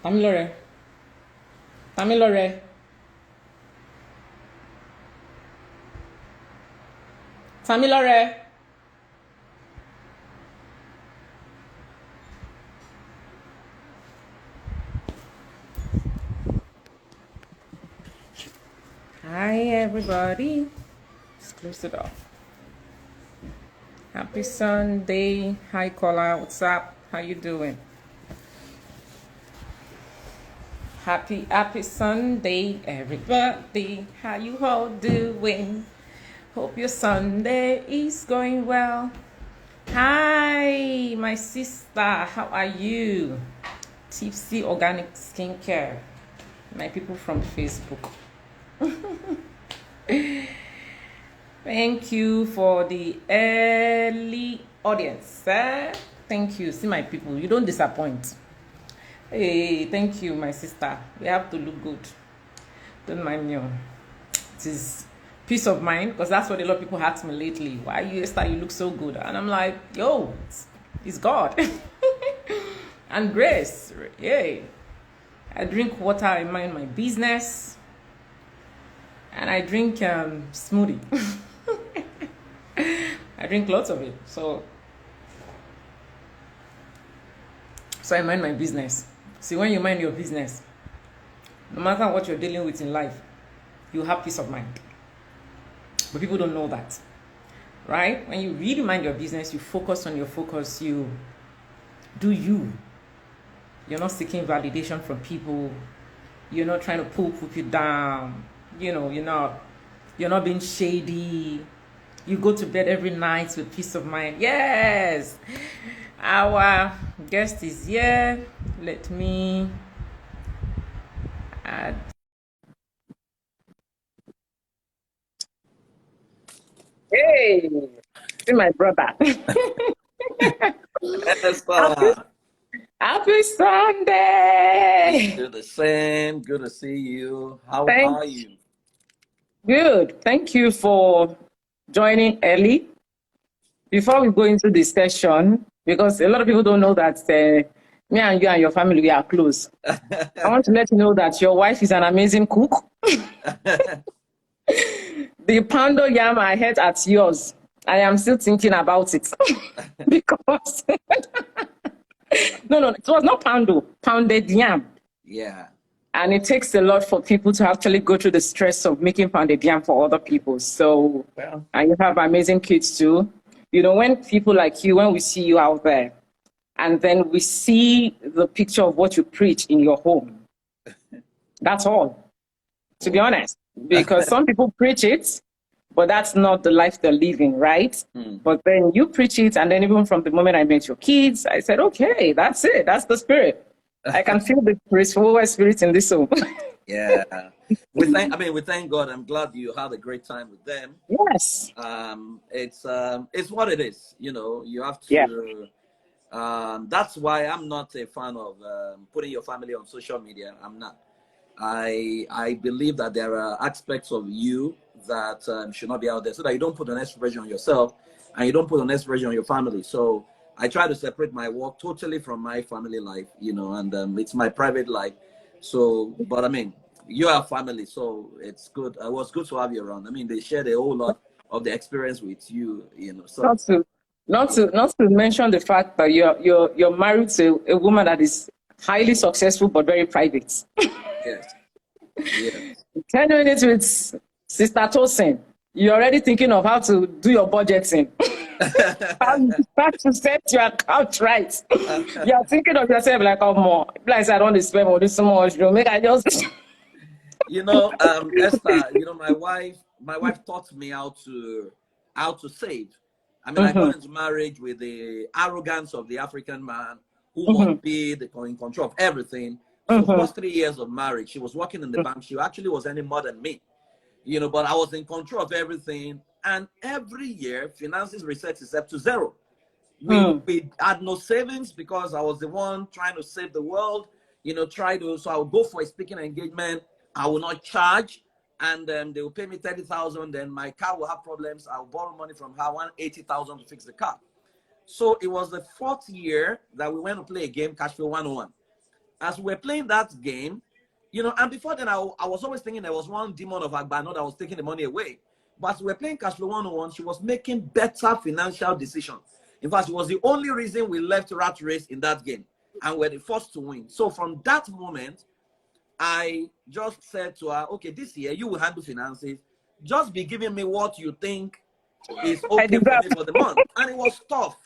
Tamilore. Tamilore. Tamilore. Hi, everybody. Let's close it off. Happy Sunday. Hi, caller. What's up? How you doing? Happy Sunday, everybody. How you all doing? Hope your Sunday is going well. Hi, my sister. How are you? Tipsy Organic Skincare. My people from Facebook. Thank you for the early audience. Thank you. See my people, you don't disappoint. Hey, thank you, my sister. We have to look good. Don't mind me. It is peace of mind because that's what a lot of people ask me lately. Why you, Esther, you look so good? And I'm like, yo, it's God. And grace. Yay. I drink water, I mind my business. And I drink smoothie. I drink lots of it. So I mind my business. See, when you mind your business, no matter what you're dealing with in life, you have peace of mind. But people don't know that, right? When you really mind your business, you focus on your focus, you do you. You're not seeking validation from people. You're not trying to pull people down. You know, you're not being shady. You go to bed every night with peace of mind. Yes, our guest is here. Let me add. Hey, see my brother. happy, Esther, happy Sunday. you're the same. Good to see you. How Thank are you? Good. Thank you for joining early. Before we go into the session, because a lot of people don't know that me and you and your family, we are close. I want to let you know that your wife is an amazing cook. The poundo yam I had at yours, I am still thinking about it. Because, no, it was not poundo, pounded yam. Yeah. And it takes a lot for people to actually go through the stress of making pounded yam for other people. So, Well, and you have amazing kids too. You know, when people like you, when we see you out there, and then we see the picture of what you preach in your home, that's all, to be honest. Because some people preach it, but that's not the life they're living, right? But then you preach it, and then even from the moment I met your kids, I said, okay, that's it. That's the spirit. I can feel the Fowowe spirit in this home. yeah. We thank God. I'm glad you had a great time with them. Yes. It's what it is. You know, you have Yeah. to. That's why I'm not a fan of putting your family on social media. I'm not. I believe that there are aspects of you that should not be out there, so that you don't put an extra pressure on yourself and you don't put an extra pressure on your family. So I try to separate my work totally from my family life, and it's my private life. So, but I mean, you are family, so it's good. It was good to have you around. I mean, they shared a whole lot of the experience with you, So Not to not to mention the fact that you're married to a woman that is highly successful but very private. yes, yes. 10 minutes with Sister Tosin, you're already thinking of how to do your budgeting. How you start to set your account right. You're thinking of yourself like, oh, more. Like I don't want to spend money so much. Make I just. Esther, my wife taught me how to save. I mean, I Mm-hmm, got into marriage with the arrogance of the African man who mm-hmm, must be in control of everything. So mm-hmm, first 3 years of marriage, she was working in the bank. She actually was earning more than me, but I was in control of everything. And every year, finances reset itself to zero. We mm-hmm. we had no savings because I was the one trying to save the world. So I would go for a speaking engagement. I will not charge, and they will pay me 30,000. Then my car will have problems. I will borrow money from her, 180,000 to fix the car. So it was the fourth year that we went to play a game, Cashflow 101. as we're playing that game, you know, and before then, I was always thinking there was one demon of Agbano that was taking the money away. But as we're playing Cash Flow 101, she was making better financial decisions. In fact, it was the only reason we left Rat Race in that game, and we're the first to win. So from that moment, I just said to her, okay, this year you will handle finances. Just be giving me what you think is okay for me for the month. And it was tough.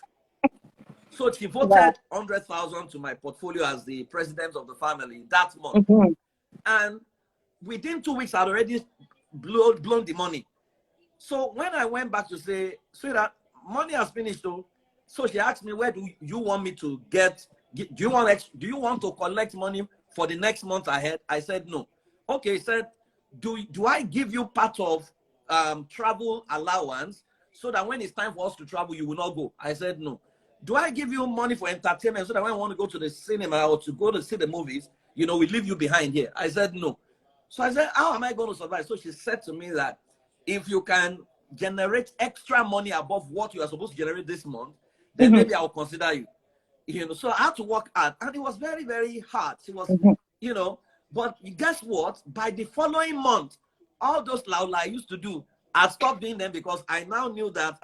So she voted 100,000 to my portfolio as the president of the family that month. And within 2 weeks, I'd already blown the money. So when I went back to say, sweetheart, money has finished though. So she asked me, where do you want me to get, do you want to collect money for the next month ahead? I said, no. Okay, he said, do I give you part of travel allowance so that when it's time for us to travel, you will not go? I said, no. Do I give you money for entertainment so that when I want to go to the cinema or to go to see the movies, you know, we leave you behind here? I said, no. So I said, how am I going to survive? So she said to me that if you can generate extra money above what you are supposed to generate this month, then maybe I'll consider you. You know, so I had to work hard, and it was very, very hard. She was, you know, but guess what? By the following month, all those laula I used to do, I stopped doing them because I now knew that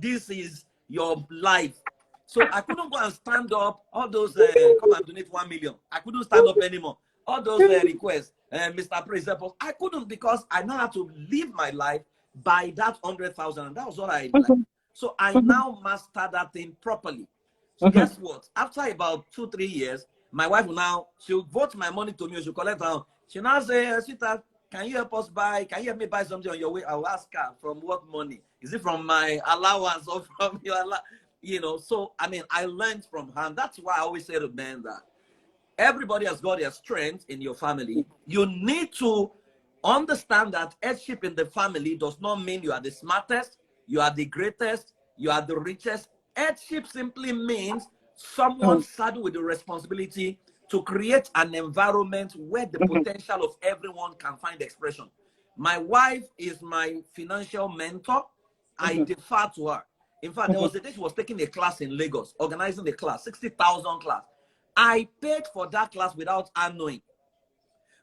this is your life. So I couldn't go and stand up all those come and donate 1 million. I couldn't stand up anymore. All those requests, Mr. President, I couldn't, because I now had to live my life by that 100,000. And that was what I like. So I now mastered that thing properly. So guess what? After about 2-3 years, my wife will now, she'll vote my money to me, she'll collect her. She'll now say, sweetheart, can you help us buy, can you help me buy something on your way? I'll ask her, from what money? Is it from my allowance or from your allowance? You know, so, I mean, I learned from her. And that's why I always say to men that everybody has got their strength in your family. You need to understand that headship in the family does not mean you are the smartest, you are the greatest, you are the richest. Headship simply means someone saddled with the responsibility to create an environment where the potential of everyone can find expression. My wife is my financial mentor. I defer to her. In fact, there was a day she was taking a class in Lagos, organizing a class, 60,000 class. I paid for that class without her knowing.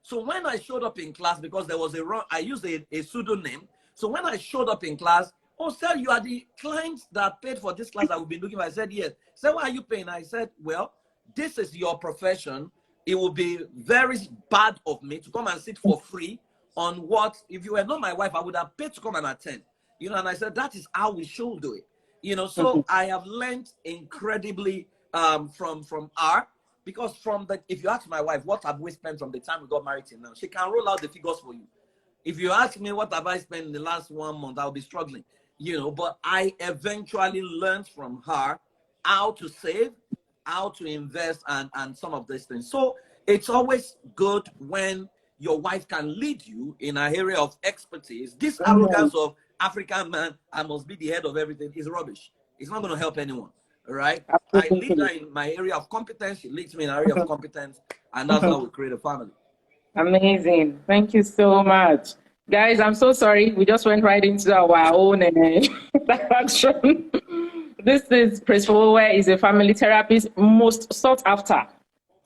So when I showed up in class, because there was a wrong, I used a pseudonym. So when I showed up in class, oh, sir, you are the client that paid for this class that we've been looking for. I said, yes. So why are you paying? I said, well, this is your profession. It would be very bad of me to come and sit for free on what, if you were not my wife, I would have paid to come and attend. You know, and I said, that is how we should do it. You know, so I have learned incredibly from her. Because from the, if you ask my wife, what have we spent from the time we got married till now? She can roll out the figures for you. If you ask me what have I spent in the last 1 month, I'll be struggling, you know, but I eventually learned from her how to save, how to invest, and some of these things. So it's always good when your wife can lead you in an area of expertise. This arrogance of African man, I must be the head of everything, is rubbish. It's not going to help anyone. Right? I lead her in my area of competence. She leads me in an area of competence. And that's how we create a family. Amazing. Thank you so much. Guys, I'm so sorry. We just went right into our own interaction. This is Prince Fowowe, is a family therapist, most sought after.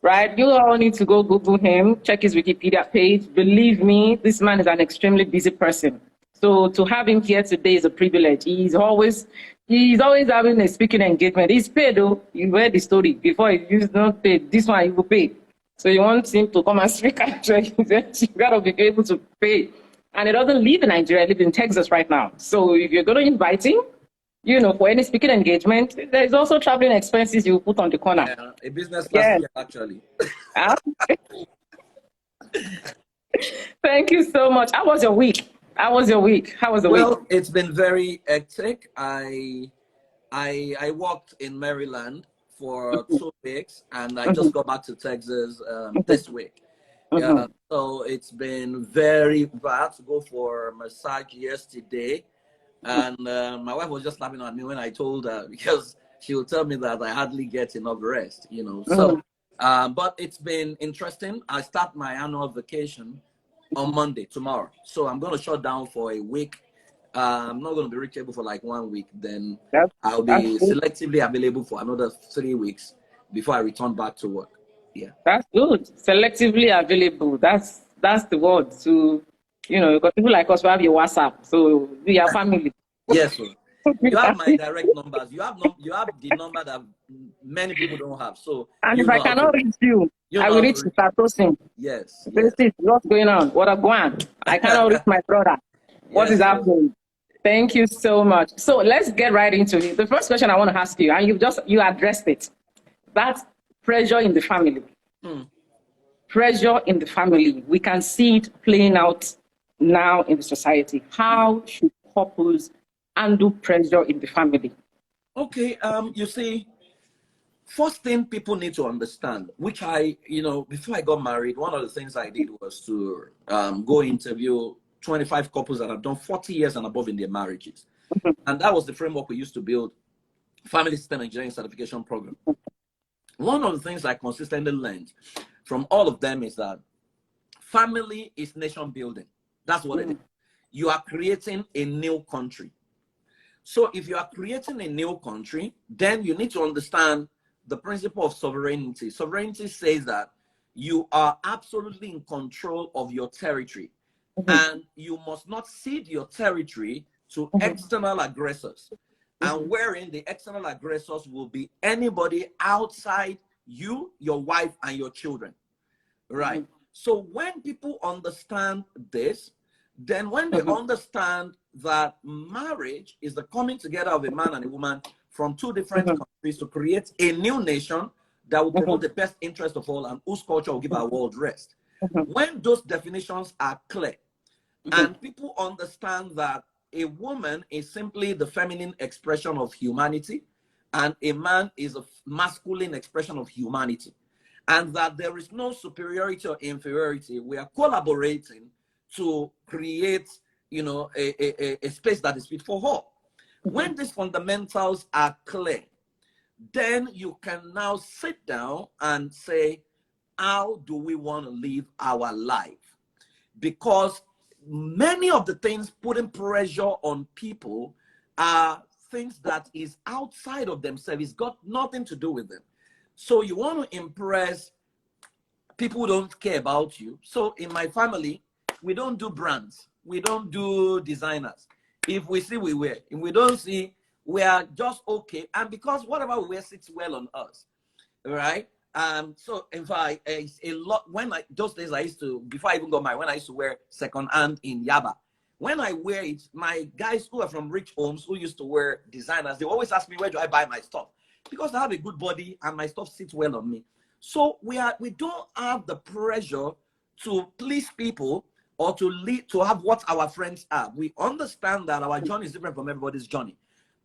Right? You all need to go Google him, check his Wikipedia page. Believe me, this man is an extremely busy person. So to have him here today is a privilege. He's always having a speaking engagement. He's paid though. You read the story before. He's not paid. This one he will pay. So you want him to come and speak actually. You gotta be able to pay. And he doesn't live in Nigeria, he lives in Texas right now. So if you're gonna invite him, you know, for any speaking engagement, there's also traveling expenses you put on the corner. Yeah, a business class here, actually. Thank you so much. How was your week? How was the week? Well, it's been very hectic. I worked in Maryland for 2 weeks, and I just got back to Texas this week. So it's been very bad to go for a massage yesterday. And my wife was just laughing at me when I told her, because she will tell me that I hardly get enough rest, you know. So, but it's been interesting. I start my annual vacation on Monday, tomorrow. So I'm going to shut down for a week. I'm not going to be reachable for like 1 week. Then I'll be selectively available for another 3 weeks. before I return back to work. Yeah. That's good. Selectively available. That's the word to, because people like us, we have your WhatsApp, so we are family. Yes, sir. You have my direct numbers. You have the number that many people don't have. So And you if I know how to cannot reach you, you I know will how reach to reach. Mr. Tosin. Yes, Say, yes. "Sis, what's going on? What are going? I cannot reach my brother. What is Yes, sir. happening?" Thank you so much. So let's get right into it. The first question I want to ask you, and you addressed it. That's pressure in the family. Pressure in the family. We can see it playing out now in the society. How should couples handle pressure in the family? Okay, you see, first thing people need to understand, which before I got married, one of the things I did was to go interview 25 couples that have done 40 years and above in their marriages. And that was the framework we used to build family system engineering certification program. One of the things I consistently learned from all of them is that family is nation building. That's what it is. You are creating a new country. So if you are creating a new country, then you need to understand the principle of sovereignty. Sovereignty says that you are absolutely in control of your territory, and you must not cede your territory to external aggressors. And wherein the external aggressors will be anybody outside you, your wife, and your children. Right? So when people understand this, then when they understand that marriage is the coming together of a man and a woman from two different countries to create a new nation that will promote the best interest of all and whose culture will give our world rest. When those definitions are clear and people understand that a woman is simply the feminine expression of humanity and a man is a masculine expression of humanity, and that there is no superiority or inferiority, we are collaborating to create, a space that is fit for all. When these fundamentals are clear, then you can now sit down and say, how do we want to live our life? Because many of the things putting pressure on people are things that is outside of themselves. It's got nothing to do with them. So you want to impress people who don't care about you. So in my family, we don't do brands. We don't do designers. If we see, we wear. If we don't see, we are just okay. And because whatever we wear sits well on us, right? So in fact, it's a lot. Those days I used to, before I even got married, when I used to wear second hand in Yaba, when I wear it, my guys who are from rich homes who used to wear designers, they always ask me, where do I buy my stuff? Because I have a good body and my stuff sits well on me. So we don't have the pressure to please people or to have what our friends have. We understand that our journey is different from everybody's journey.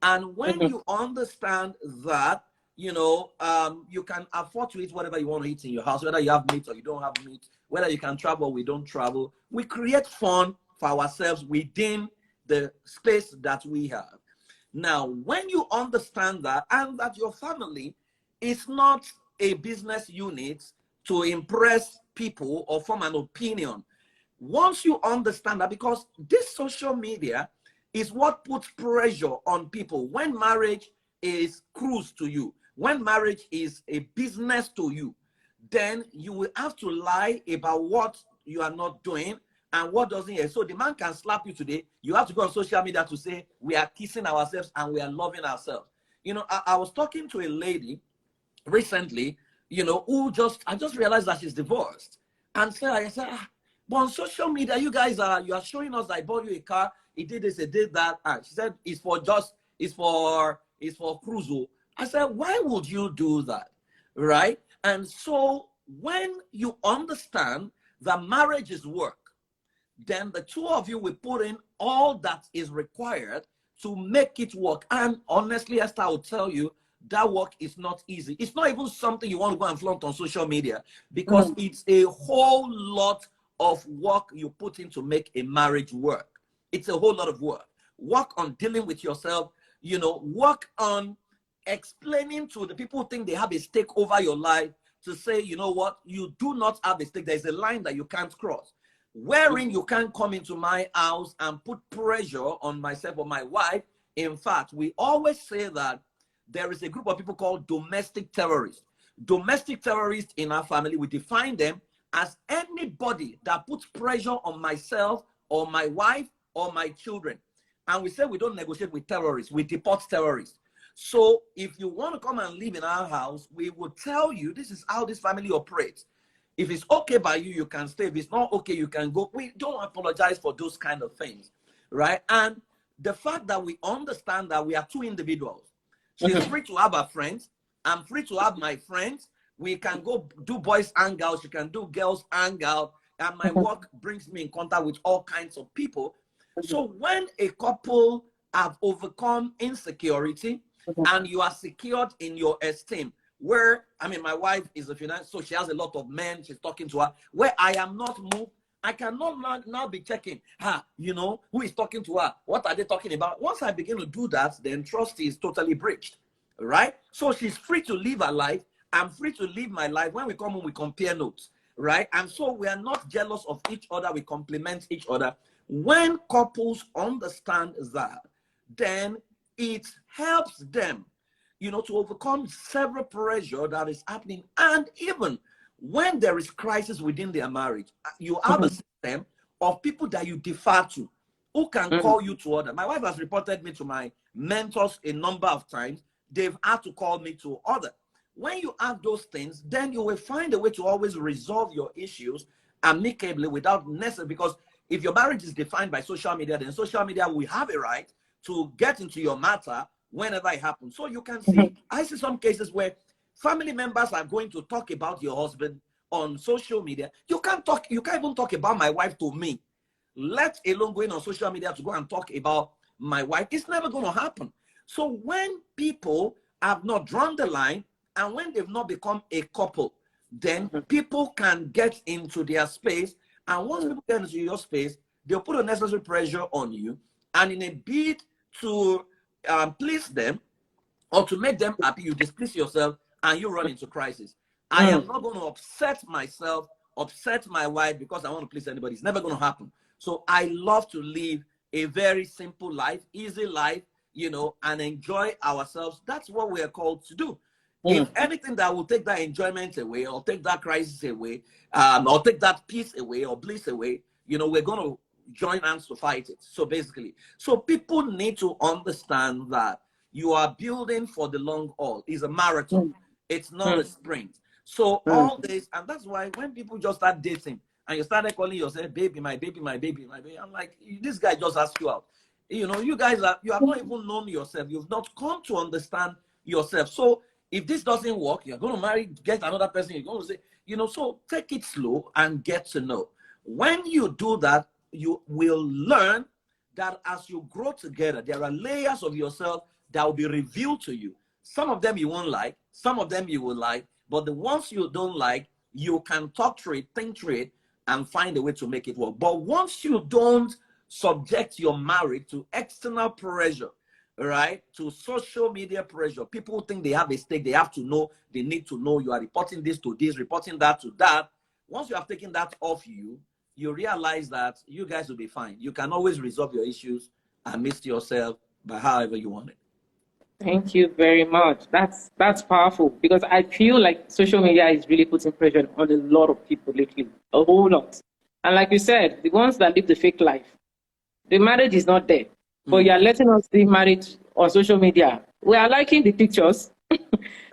And when you understand that, you can afford to eat whatever you want to eat in your house, whether you have meat or you don't have meat, whether you can travel or we don't travel. We create fun for ourselves within the space that we have. Now, when you understand that, and that your family is not a business unit to impress people or form an opinion, once you understand that, because this social media is what puts pressure on people. When marriage is cruise to you, when marriage is a business to you, then you will have to lie about what you are not doing and what doesn't yet. So the man can slap you today. You have to go on social media to say we are kissing ourselves and we are loving ourselves. I was talking to a lady recently, who I just realized that she's divorced. And so I said, but on social media, you are showing us that I bought you a car, he did this, he did that. And she said, it's for cruise. I said, why would you do that? Right? And so when you understand that marriage is work, then the two of you will put in all that is required to make it work. And honestly, Esther, I will tell you, that work is not easy. It's not even something you want to go and flaunt on social media, because it's a whole lot of work you put in to make a marriage work. It's a whole lot of work. Work on dealing with yourself, work on explaining to the people who think they have a stake over your life, to say, you know what, you do not have a stake. There's a line that you can't cross, wherein you can't come into my house and put pressure on myself or my wife. In fact, we always say that there is a group of people called domestic terrorists. Domestic terrorists in our family, we define them as anybody that puts pressure on myself or my wife or my children. And we say we don't negotiate with terrorists, we deport terrorists. So if you want to come and live in our house, we will tell you this is how this family operates. If it's okay by you, you can stay. If it's not okay, you can go. We don't apologize for those kind of things, right? And the fact that we understand that we are two individuals. She's free to have her friends. I'm free to have my friends. We can go do boys hangout. She can do girls hangout. And my work brings me in contact with all kinds of people. So when a couple have overcome insecurity and you are secured in your esteem, where, I mean, my wife is a finance, so she has a lot of men, she's talking to her, where I am not moved, I cannot now be checking, you know, who is talking to her? What are they talking about? Once I begin to do that, then trust is totally breached, right? So she's free to live her life. I'm free to live my life. When we come home, we compare notes, right? And so we are not jealous of each other. We complement each other. When couples understand that, then it helps them, you know, to overcome several pressure that is happening. And even when there is crisis within their marriage, you have a system of people that you defer to, who can call you to order. My wife has reported me to my mentors a number of times. They've had to call me to order. When you have those things, then you will find a way to always resolve your issues amicably without necessarily, because if your marriage is defined by social media, then social media will have a right to get into your matter whenever it happens. So you can see, I see some cases where family members are going to talk about your husband on social media. You can't even talk about my wife to me, let alone going on social media to go and talk about my wife. It's never going to happen. So when people have not drawn the line and when they've not become a couple, then people can get into their space. And once people get into your space, they'll put unnecessary pressure on you. And in a bid to please them or to make them happy, you displease yourself and you run into crisis. I am not going to upset myself, upset my wife because I want to please anybody. It's never going to happen. So I love to live a very simple life, easy life, you know, and enjoy ourselves. That's what we are called to do. If anything that will take that enjoyment away or take that crisis away, or take that peace away or bliss away, you know, we're going to join hands to fight it. So basically, so people need to understand that you are building for the long haul. It's a marathon. It's not a sprint. So all this, and that's why when people just start dating and you started calling yourself baby, my baby, my baby, my baby, I'm like, this guy just asked you out. You know, you guys you have not even known yourself. You've not come to understand yourself. So if this doesn't work, you're going to marry, get another person. You're going to say, you know, so take it slow and get to know. When you do that, you will learn that as you grow together, there are layers of yourself that will be revealed to you. Some of them you won't like, some of them you will like, but the ones you don't like, you can talk through it, think through it, and find a way to make it work. But once you don't subject your marriage to external pressure, right, to social media pressure, people think they have a stake, they have to know, they need to know, you are reporting this to this, reporting that to that. Once you have taken that off you, you realize that you guys will be fine. You can always resolve your issues and meet yourself by however you want it. Thank you very much. That's powerful because I feel like social media is really putting pressure on a lot of people lately, a whole lot. And like you said, the ones that live the fake life, the marriage is not there, but you are letting us see marriage on social media. We are liking the pictures,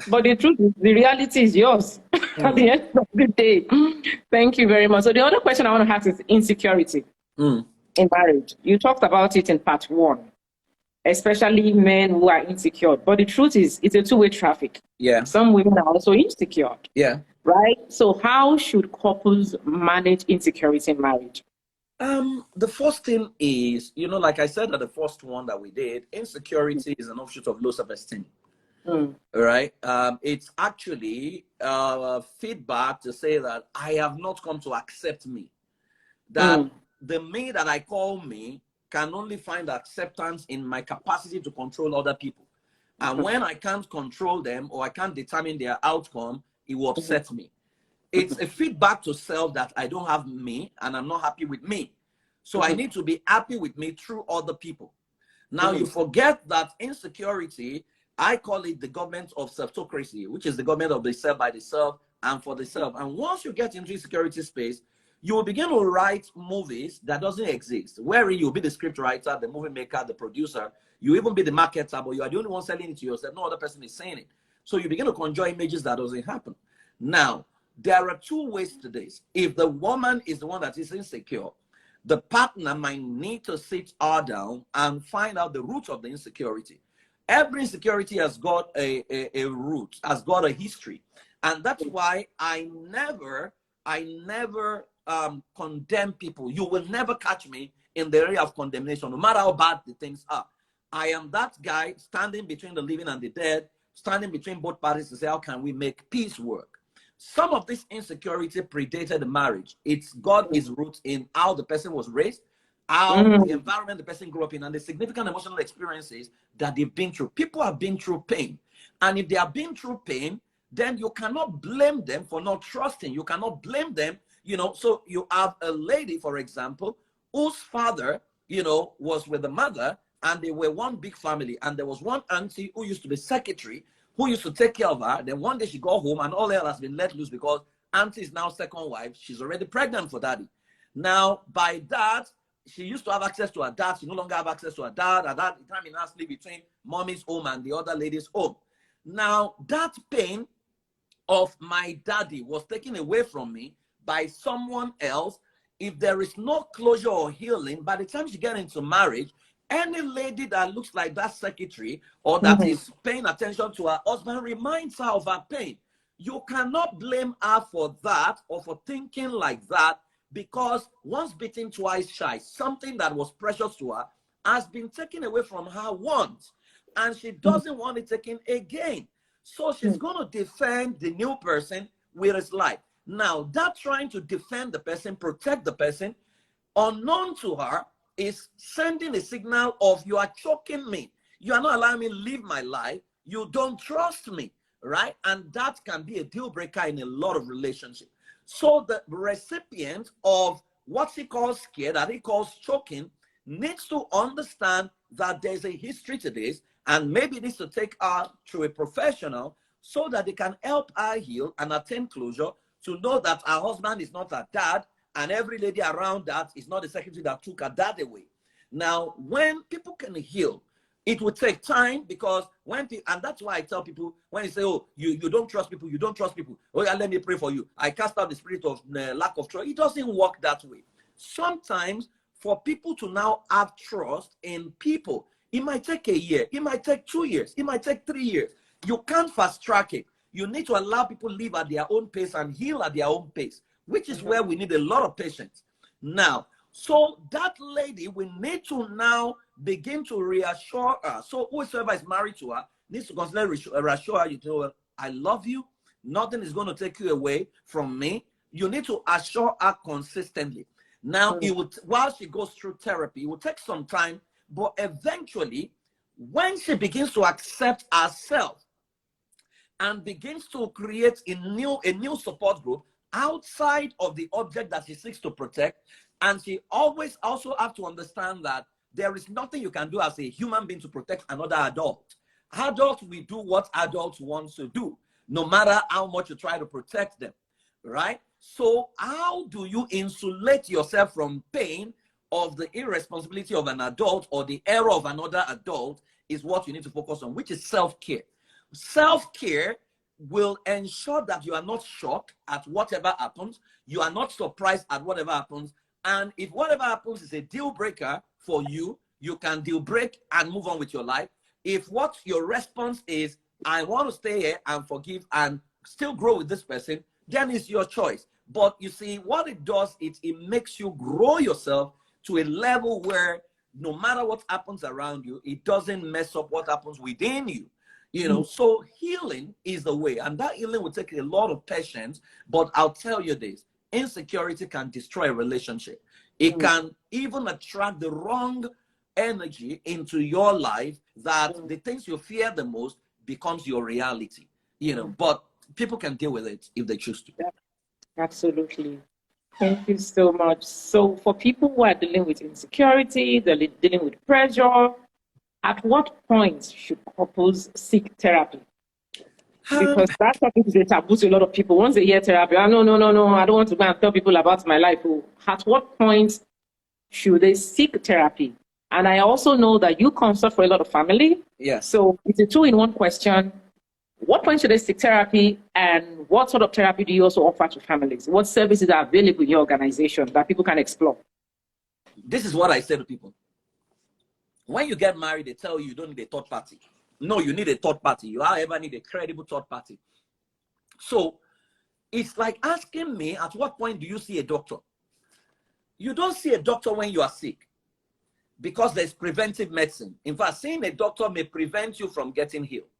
but the truth is, the reality is yours at the end of the day. Thank you very much. So the other question I want to ask is insecurity in marriage. You talked about it in part one, especially men who are insecure. But the truth is, it's a two-way traffic. Yeah. Some women are also insecure. Yeah. Right? So how should couples manage insecurity in marriage? The first thing is, you know, like I said at the first one that we did, insecurity is an offshoot of low self-esteem. Right? It's actually feedback to say that I have not come to accept me. That the me that I call me can only find acceptance in my capacity to control other people. And when I can't control them or I can't determine their outcome, it will upset me. It's a feedback to self that I don't have me and I'm not happy with me. So I need to be happy with me through other people. Now you forget that insecurity I call it the government of self-ocracy, which is the government of the self by the self and for the self. And once you get into insecurity space, you will begin to write movies that doesn't exist, wherein you'll be the script writer, the movie maker, the producer. You even be the marketer, but you are the only one selling it to yourself. No other person is saying it. So you begin to conjure images that doesn't happen. Now, there are two ways to this. If the woman is the one that is insecure, the partner might need to sit her down and find out the root of the insecurity. Every insecurity has got a root, has got a history. And that's why I never condemn people. You will never catch me in the area of condemnation, no matter how bad the things are. I am that guy standing between the living and the dead, standing between both parties to say, how can we make peace work? Some of this insecurity predated the marriage. It's got its roots in how the person was raised, how the environment the person grew up in, and the significant emotional experiences that they've been through. People have been through pain. And if they have been through pain, then you cannot blame them for not trusting. You cannot blame them, So you have a lady, for example, whose father, was with the mother, and they were one big family. And there was one auntie who used to be secretary, who used to take care of her. Then one day she got home and all hell has been let loose because auntie is now second wife. She's already pregnant for daddy. Now, by that, she used to have access to her dad. She no longer have access to her dad. Her dad determined to sleep between mommy's home and the other lady's home. Now, that pain of my daddy was taken away from me by someone else. If there is no closure or healing, by the time she gets into marriage, any lady that looks like that secretary or that is paying attention to her husband reminds her of her pain. You cannot blame her for that or for thinking like that, because once bitten, twice shy. Something that was precious to her has been taken away from her once, and she doesn't want it taken again. So she's going to defend the new person with his life. Now, that trying to defend the person, protect the person, unknown to her, is sending a signal of, you are choking me. You are not allowing me to live my life. You don't trust me, right? And that can be a deal breaker in a lot of relationships. So the recipient of what he calls scare, that he calls choking, needs to understand that there's a history to this, and maybe needs to take her through a professional so that they can help her heal and attain closure, to know that her husband is not her dad, and every lady around that is not the secretary that took her dad away. Now, when people can heal, it will take time, because and that's why I tell people, when you say, oh, you don't trust people, you don't trust people. Oh yeah, let me pray for you. I cast out the spirit of lack of trust. It doesn't work that way. Sometimes for people to now have trust in people, it might take a year, it might take 2 years, it might take 3 years. You can't fast track it. You need to allow people live at their own pace and heal at their own pace, which is where we need a lot of patience. Now, so that lady, we need to now begin to reassure her. So whoever is married to her needs to consider reassure her. You tell her, I love you. Nothing is going to take you away from me. You need to assure her consistently. Now, it would, while she goes through therapy, it will take some time, but eventually, when she begins to accept herself and begins to create a new support group outside of the object that she seeks to protect, and she always also have to understand that there is nothing you can do as a human being to protect another adult. Adults will do what adults want to do, no matter how much you try to protect them, right? So how do you insulate yourself from pain of the irresponsibility of an adult or the error of another adult is what you need to focus on, which is self-care. Self-care will ensure that you are not shocked at whatever happens. You are not surprised at whatever happens. And if whatever happens is a deal breaker for you, you can deal break and move on with your life. If what your response is, I want to stay here and forgive and still grow with this person, then it's your choice. But you see, what it does, it makes you grow yourself to a level where no matter what happens around you, it doesn't mess up what happens within you. So healing is the way, and that healing will take a lot of patience. But I'll tell you this, insecurity can destroy a relationship. It can even attract the wrong energy into your life, that the things you fear the most becomes your reality, but people can deal with it if they choose to. Absolutely. Thank you so much. So for people who are dealing with insecurity, they're dealing with pressure, At what point should couples seek therapy? Because that topic is a taboo to a lot of people. Once they hear therapy, no, I don't want to go and tell people about my life. At what point should they seek therapy? And I also know that you consult for a lot of family. Yeah. So it's a two-in-one question. What point should they seek therapy, and what sort of therapy do you also offer to families? What services are available in your organization that people can explore? This is what I say to people. When you get married, they tell you don't need a third party. No, you need a third party. You, however, need a credible third party. So it's like asking me, at what point do you see a doctor? You don't see a doctor when you are sick, because there's preventive medicine. In fact, seeing a doctor may prevent you from getting healed.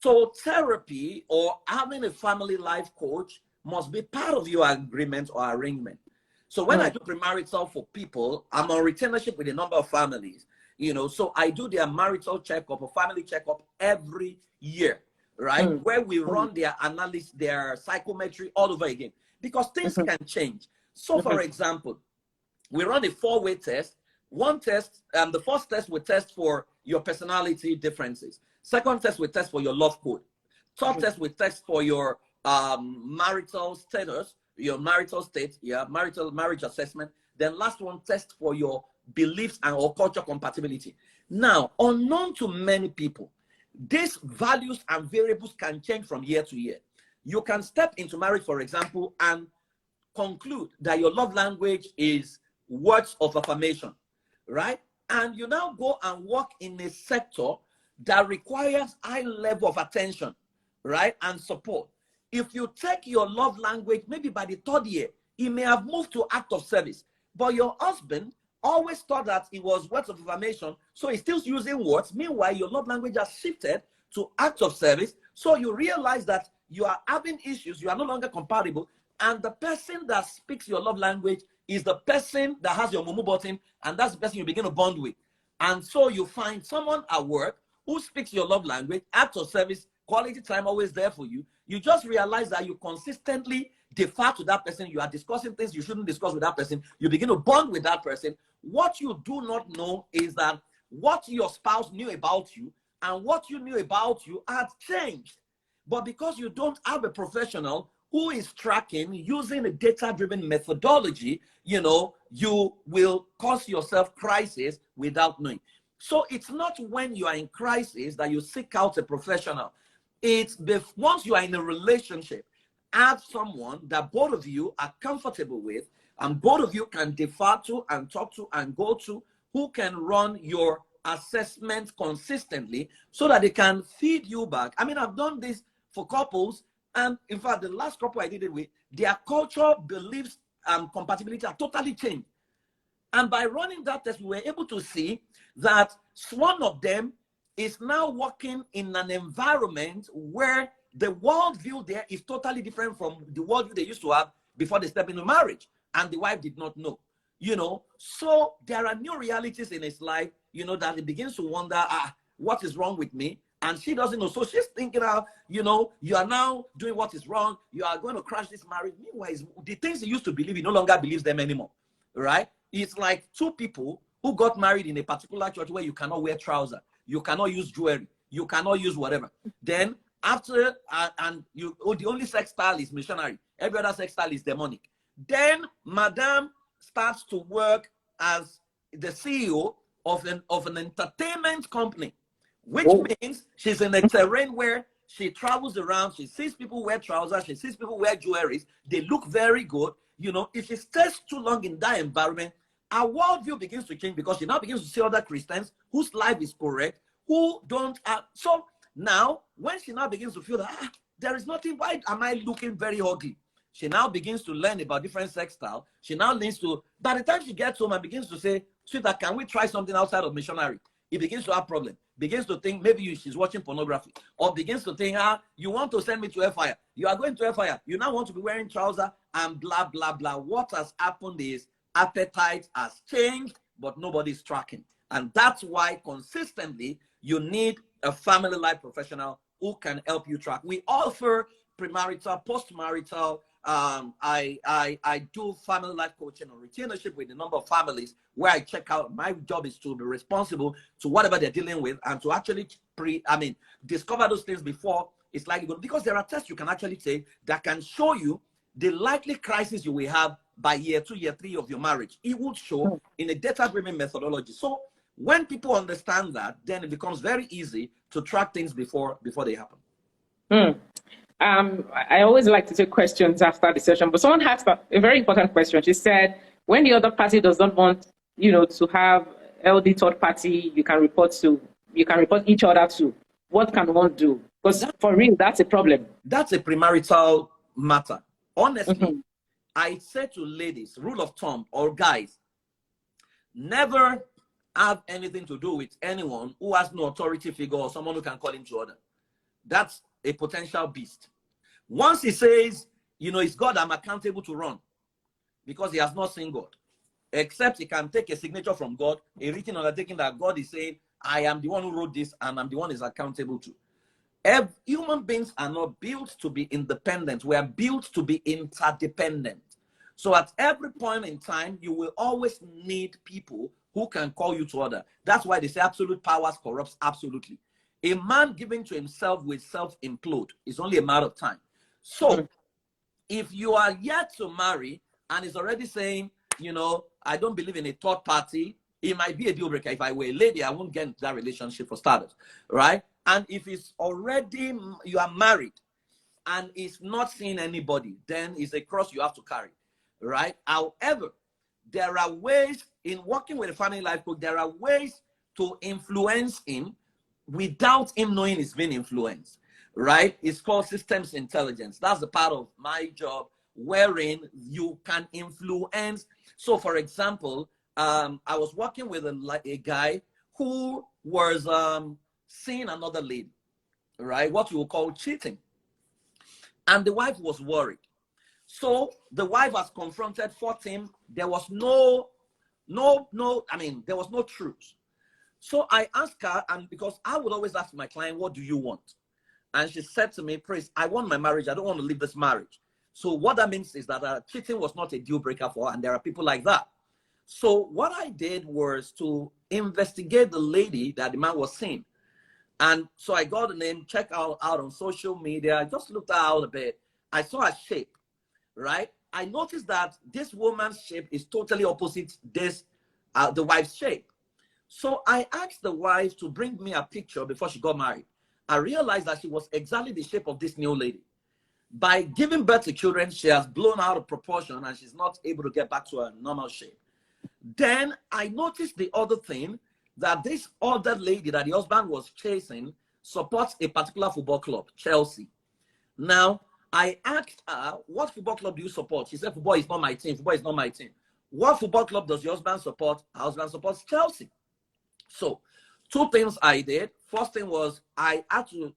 So therapy or having a family life coach must be part of your agreement or arrangement. So when I do premarital for people, I'm on retainership with a number of families, you know, so I do their marital checkup or family checkup every year, right? Where we run their analysis, their psychometry all over again, because things can change. So for example, we run a 4-way test. One test, the first test we test for your personality differences. Second test we test for your love code. Third test we test for your marital status, your marital state, marriage assessment. Then last one, test for your beliefs and or culture compatibility. Now, unknown to many people, these values and variables can change from year to year. You can step into marriage, for example, and conclude that your love language is words of affirmation, right? And you now go and work in a sector that requires high level of attention, right, and support. If you take your love language, maybe by the 3rd year, it may have moved to act of service, but your husband always thought that it was words of affirmation, so he's still using words. Meanwhile, your love language has shifted to act of service, so you realize that you are having issues, you are no longer compatible, and the person that speaks your love language is the person that has your mumu button, and that's the person you begin to bond with. And so you find someone at work who speaks your love language, act of service, quality time always there for you. You just realize that you consistently defer to that person. You are discussing things you shouldn't discuss with that person. You begin to bond with that person. What you do not know is that what your spouse knew about you and what you knew about you had changed. But because you don't have a professional who is tracking using a data-driven methodology, you know, you will cause yourself crisis without knowing. So it's not when you are in crisis that you seek out a professional. It's once you are in a relationship, have someone that both of you are comfortable with and both of you can defer to and talk to and go to, who can run your assessment consistently so that they can feed you back. I mean, I've done this for couples, and in fact, the last couple I did it with, their culture, beliefs, and compatibility are totally changed. And by running that test, we were able to see that one of them is now working in an environment where the worldview there is totally different from the worldview they used to have before they step into marriage. And the wife did not know, you know. So there are new realities in his life, you know, that he begins to wonder, what is wrong with me? And she doesn't know. So she's thinking, you know, you are now doing what is wrong. You are going to crash this marriage. Meanwhile, the things he used to believe, he no longer believes them anymore, right? It's like two people who got married in a particular church where you cannot wear trousers, you cannot use jewelry, you cannot use whatever. Then after, the only sex style is missionary. Every other sex style is demonic. Then Madame starts to work as the CEO of an entertainment company, which means she's in a terrain where she travels around, she sees people wear trousers, she sees people wear jewelry, they look very good. You know, if she stays too long in that environment, our worldview begins to change because she now begins to see other Christians whose life is correct, who don't have. So now, when she now begins to feel that there is nothing, why am I looking very ugly? She now begins to learn about different sex styles. She now learns to, by the time she gets home and begins to say, sweetheart, can we try something outside of missionary? He begins to have problems. Begins to think maybe she's watching pornography, or begins to think, you want to send me to hellfire. You are going to hellfire. You now want to be wearing trousers and blah, blah, blah. What has happened is appetite has changed, but nobody's tracking. And that's why consistently you need a family life professional who can help you track. We offer premarital, postmarital, I do family life coaching or retainership with a number of families where I check out. My job is to be responsible to whatever they're dealing with and to actually discover those things before it's likely going, because there are tests you can actually take that can show you the likely crisis you will have by year 2, year 3 of your marriage. It would show in a data-driven methodology. So when people understand that, then it becomes very easy to track things before they happen. I always like to take questions after the session, but someone asked a very important question. She said, when the other party does not want, to have LD third party, you can report each other to. What can one do? Because for real, that's a problem. That's a premarital matter. Honestly, I say to ladies, rule of thumb, or guys, never have anything to do with anyone who has no authority figure or someone who can call him to order. That's a potential beast. Once he says, it's God I'm accountable to run, because he has not seen God, except he can take a signature from God, a written undertaking that God is saying, I am the one who wrote this and I'm the one is accountable to. Human beings are not built to be independent. We are built to be interdependent. So at every point in time, you will always need people who can call you to order. That's why they say absolute powers corrupts absolutely. A man giving to himself will self-implode. It's only a matter of time. So if you are yet to marry and is already saying, I don't believe in a third party, it might be a deal breaker. If I were a lady, I won't get into that relationship for starters, right? And if it's already, you are married and it's not seeing anybody, then it's a cross you have to carry, right? However, there are ways in working with a family life coach, there are ways to influence him without him knowing he's being influenced, right? It's called systems intelligence. That's the part of my job wherein you can influence. So for example, I was working with a guy who was seeing another lady, right? What you would call cheating. And the wife was worried. So the wife has confronted, fought him. There was there was no truth. So I asked her, and because I would always ask my client, what do you want? And she said to me, Praise, I want my marriage. I don't want to leave this marriage. So what that means is that cheating was not a deal breaker for her, and there are people like that. So what I did was to investigate the lady that the man was seeing. And so I got the name, checked out on social media. I just looked out a bit. I saw her shape, right? I noticed that this woman's shape is totally opposite the wife's shape. So I asked the wife to bring me a picture before she got married. I realized that she was exactly the shape of this new lady. By giving birth to children, she has blown out of proportion and she's not able to get back to her normal shape. Then I noticed the other thing, that this other lady that the husband was chasing supports a particular football club, Chelsea. Now, I asked her, what football club do you support? She said, football is not my team. Football is not my team. What football club does your husband support? Her husband supports Chelsea. So, two things I did. First thing was I had to,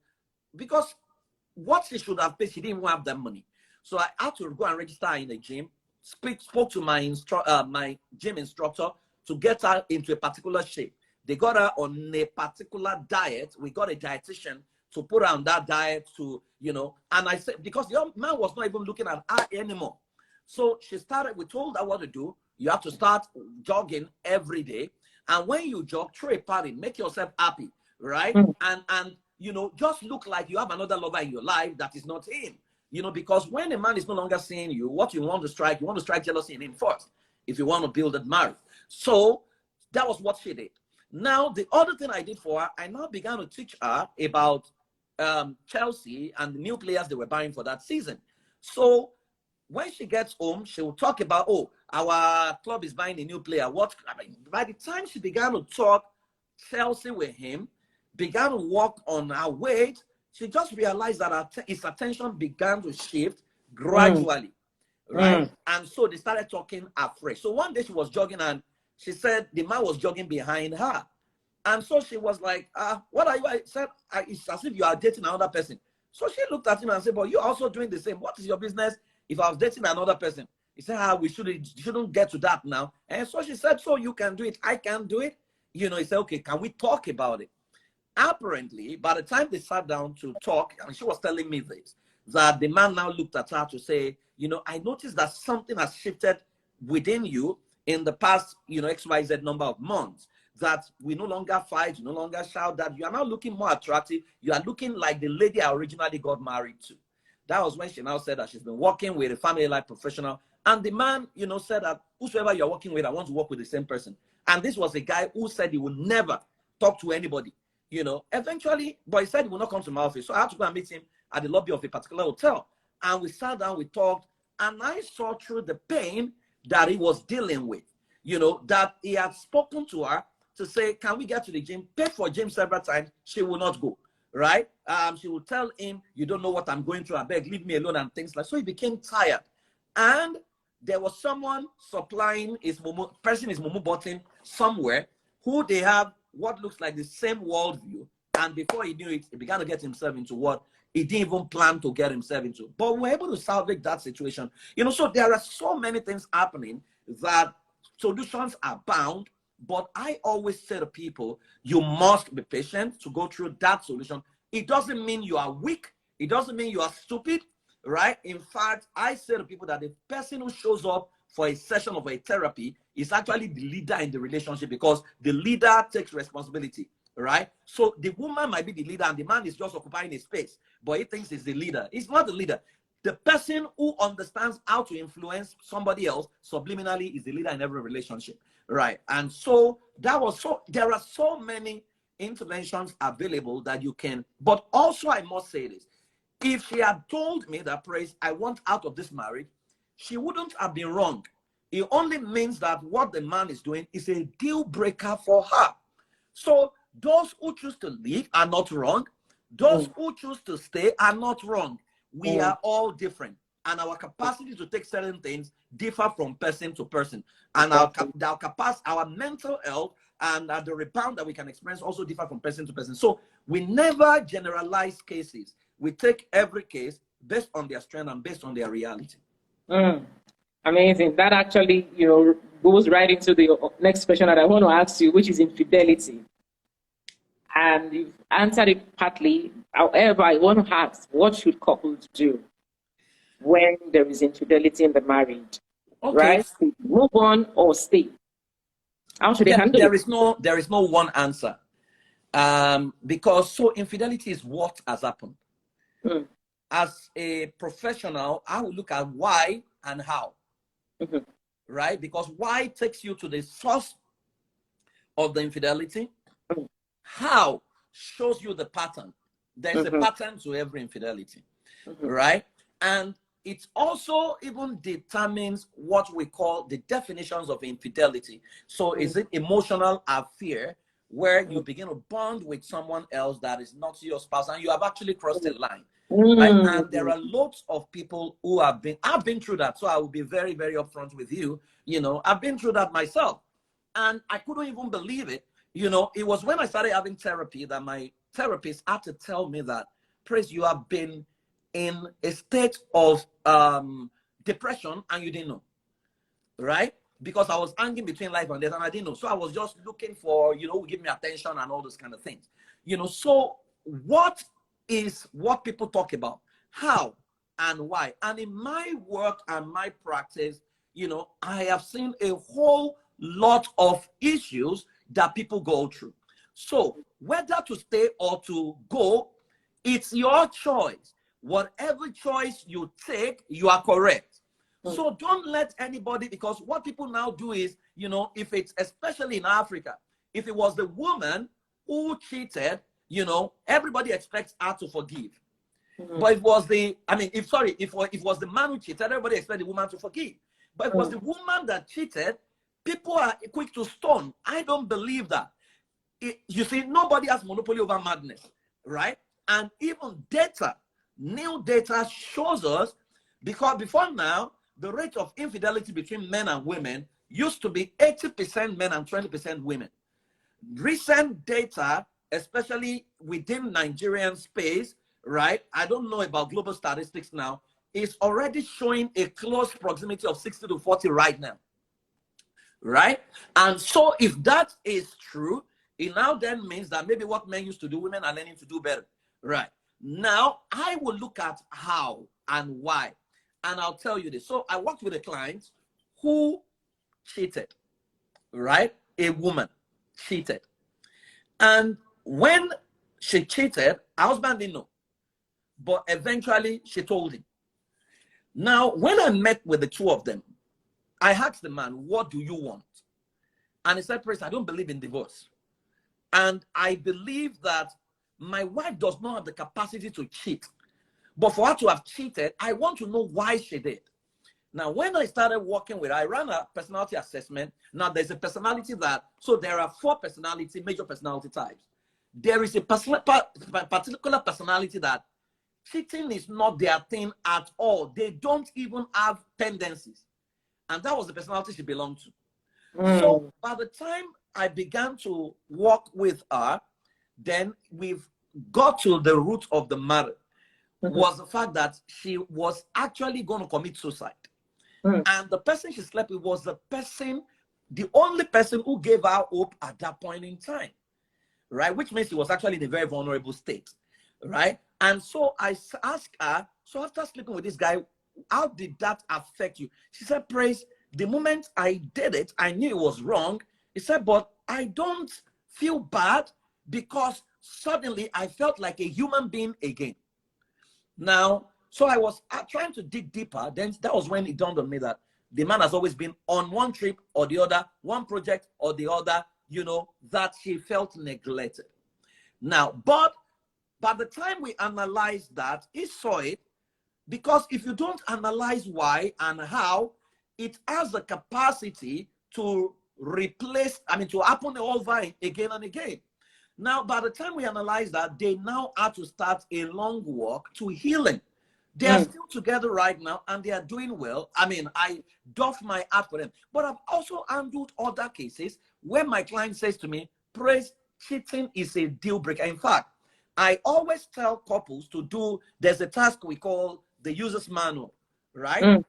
because what she should have paid, she didn't even have that money. So I had to go and register in a gym, spoke to my gym instructor to get her into a particular shape. They got her on a particular diet. We got a dietitian to put her on that diet to, and I said, because the man was not even looking at her anymore. So we told her what to do. You have to start jogging every day. And when you jog, throw a party, make yourself happy, right? And just look like you have another lover in your life that is not him. Because when a man is no longer seeing you, what you want to strike jealousy in him first, if you want to build that marriage. So that was what she did. Now, the other thing I did for her, I now began to teach her about Chelsea and the new players they were buying for that season. So when she gets home, she will talk about, our club is buying a new player. By the time she began to talk Chelsea with him, began to work on her weight, she just realized that his attention began to shift gradually, right? And so they started talking afresh. So one day she was jogging and she said the man was jogging behind her. And so she was like, what are you? I said, it's as if you are dating another person. So she looked at him and said, but you're also doing the same. What is your business if I was dating another person? He said, we shouldn't get to that now. And so she said, so you can do it, I can do it. He said, okay, can we talk about it? Apparently, by the time they sat down to talk, and she was telling me this, that the man now looked at her to say, you know, I noticed that something has shifted within you in the past, you know, XYZ number of months, that we no longer fight, you no longer shout, that you are now looking more attractive. You are looking like the lady I originally got married to. That was when she now said that she's been working with a family life professional. And the man, you know, said that whosoever you're working with, I want to work with the same person. And this was a guy who said he would never talk to anybody, you know. Eventually, but he said he would not come to my office. So I had to go and meet him at the lobby of a particular hotel. And we sat down, we talked, and I saw through the pain that he was dealing with, you know, that he had spoken to her to say, can we get to the gym? Paid for gym several times. She will not go, right? She will tell him, you don't know what I'm going through. I beg, leave me alone and things like. So he became tired. And there was someone supplying his mumu, pressing his mumu button somewhere, who they have what looks like the same worldview. And before he knew it, he began to get himself into what he didn't even plan to get himself into. But we were able to salvage that situation. You know, so there are so many things happening that solutions are bound. But I always say to people, you must be patient to go through that solution. It doesn't mean you are weak. It doesn't mean you are stupid, right? In fact, I say to people that the person who shows up for a session of a therapy is actually the leader in the relationship, because the leader takes responsibility, right? So the woman might be the leader and the man is just occupying a space, but he thinks he's the leader. He's not the leader. The person who understands how to influence somebody else subliminally is the leader in every relationship, right? And so there are so many interventions available that you can, but also I must say this. If she had told me that, Praise, I want out of this marriage, she wouldn't have been wrong. It only means that what the man is doing is a deal breaker for her. So those who choose to leave are not wrong. Those who choose to stay are not wrong. We are all different, and our capacity to take certain things differ from person to person, and our capacity, our mental health, and the rebound that we can experience also differ from person to person. So we never generalize cases. We take every case based on their strength and based on their reality. Amazing. That actually, you know, goes right into the next question that I want to ask you, which is infidelity. And you've answered it partly. However, I want to ask, what should couples do when there is infidelity in the marriage? Okay. Right? Move on or stay? How should they handle it? There is no one answer. Because so infidelity is what has happened. As a professional, I will look at why and how. Right? Because why takes you to the source of the infidelity. How shows you the pattern. There's a pattern to every infidelity, right? And it also even determines what we call the definitions of infidelity. So is it emotional affair where you begin to bond with someone else that is not your spouse and you have actually crossed the line? Right? And there are lots of people who I've been through that. So I will be very, very upfront with you. You know, I've been through that myself, and I couldn't even believe it. You know, it was when I started having therapy that my therapist had to tell me that, Praise, you have been in a state of depression and you didn't know, right? Because I was hanging between life and death and I didn't know. So I was just looking for, you know, give me attention and all those kind of things. You know, so what people talk about? How and why? And in my work and my practice, you know, I have seen a whole lot of issues that people go through. So whether to stay or to go, it's your choice. Whatever choice you take, you are correct. So don't let anybody, because what people now do is, you know, if it's, especially in Africa, if it was the woman who cheated, you know, everybody expects her to forgive. But if it was the, if it was the man who cheated, everybody expects the woman to forgive. But if it was the woman that cheated, people are quick to stone. I don't believe that. You see, nobody has monopoly over madness, right? And even new data shows us, because before now, the rate of infidelity between men and women used to be 80% men and 20% women. Recent data, especially within Nigerian space, right? I don't know about global statistics now, is already showing a close proximity of 60 to 40 right now. Right? And so if that is true, it now then means that maybe what men used to do, women are learning to do better. Right? Now, I will look at how and why, and I'll tell you this. So I worked with a client who cheated, right? A woman cheated. And when she cheated, her husband didn't know. But eventually, she told him. Now, when I met with the two of them, I asked the man, what do you want? And he said, Praise, I don't believe in divorce. And I believe that my wife does not have the capacity to cheat. But for her to have cheated, I want to know why she did. Now, when I started working with her, I ran a personality assessment. Now, there's a personality so there are 4 major personality types. There is a particular personality that cheating is not their thing at all. They don't even have tendencies. And that was the personality she belonged to. So by the time I began to work with her, then we've got to the root of the matter, was the fact that she was actually going to commit suicide. And the person she slept with was the only person who gave her hope at that point in time, right? Which means she was actually in a very vulnerable state, right? And so I asked her, so after sleeping with this guy, how did that affect you? She said, Praise, the moment I did it, I knew it was wrong. He said, but I don't feel bad because suddenly I felt like a human being again. Now, so I was trying to dig deeper. Then that was when it dawned on me that the man has always been on one trip or the other, one project or the other, that she felt neglected. Now, but by the time we analyzed that, he saw it, because if you don't analyze why and how, it has the capacity to to happen over again and again. Now, by the time we analyze that, they now have to start a long walk to healing. They are still together right now and they are doing well. I mean, I doff my hat for them. But I've also handled other cases where my client says to me, Praise, cheating is a deal breaker. In fact, I always tell couples there's a task we call the user's manual, right?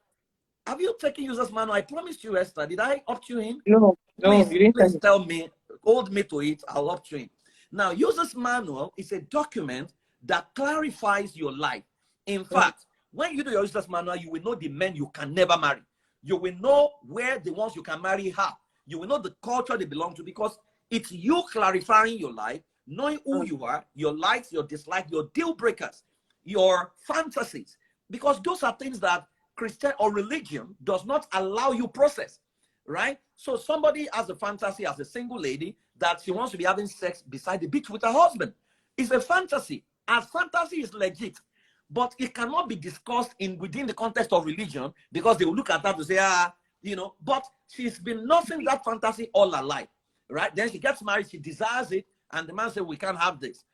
Have you taken user's manual? I promised you, Esther. Did I opt you in? No, you didn't. Please tell me, hold me to it. I'll opt you in. Now, user's manual is a document that clarifies your life. In fact, when you do your user's manual, you will know the men you can never marry. You will know where the ones you can marry are. You will know the culture they belong to, because it's you clarifying your life, knowing who you are, your likes, your dislikes, your deal breakers, your fantasies, because those are things that Christian or religion does not allow you process, right? So somebody has a fantasy as a single lady that she wants to be having sex beside the beach with her husband. It's a fantasy. And fantasy is legit, but it cannot be discussed within the context of religion, because they will look at that to say, but she's been nursing that fantasy all her life, right? Then she gets married, she desires it, and the man says, we can't have this,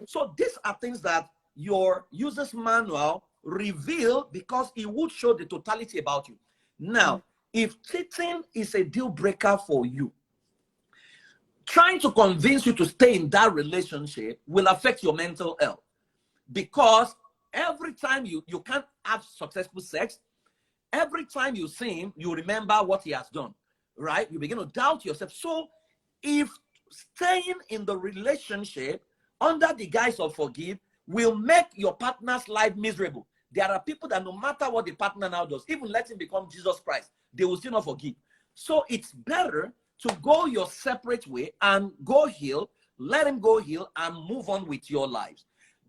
So these are things that your user's manual reveal, because it would show the totality about you. Now, if cheating is a deal breaker for you, trying to convince you to stay in that relationship will affect your mental health, because every time you can't have successful sex, every time you see him, you remember what he has done, right? You begin to doubt yourself. So if staying in the relationship under the guise of forgive will make your partner's life miserable, there are people that no matter what the partner now does, even let him become Jesus Christ, they will still not forgive. So it's better to go your separate way and go heal, let him go heal, and move on with your lives.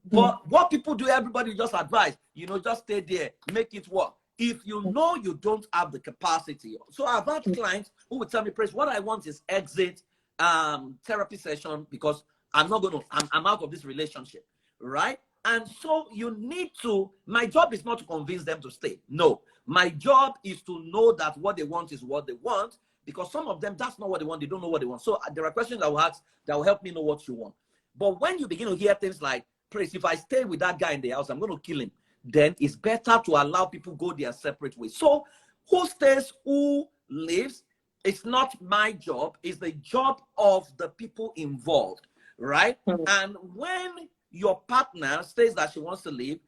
But what people do, everybody just advise, just stay there, make it work. If you know you don't have the capacity. So I've had clients who would tell me, Praise, what I want is exit therapy session, because I'm out of this relationship, right? And so you need to, my job is not to convince them to stay. No, my job is to know that what they want is what they want, because some of them, that's not what they want. They don't know what they want. So there are questions I will ask that will help me know what you want. But when you begin to hear things like, Praise, if I stay with that guy in the house, I'm going to kill him, then it's better to allow people go their separate ways. So who stays, who leaves, it's not my job. It's the job of the people involved, right? And when your partner says that she wants to leave,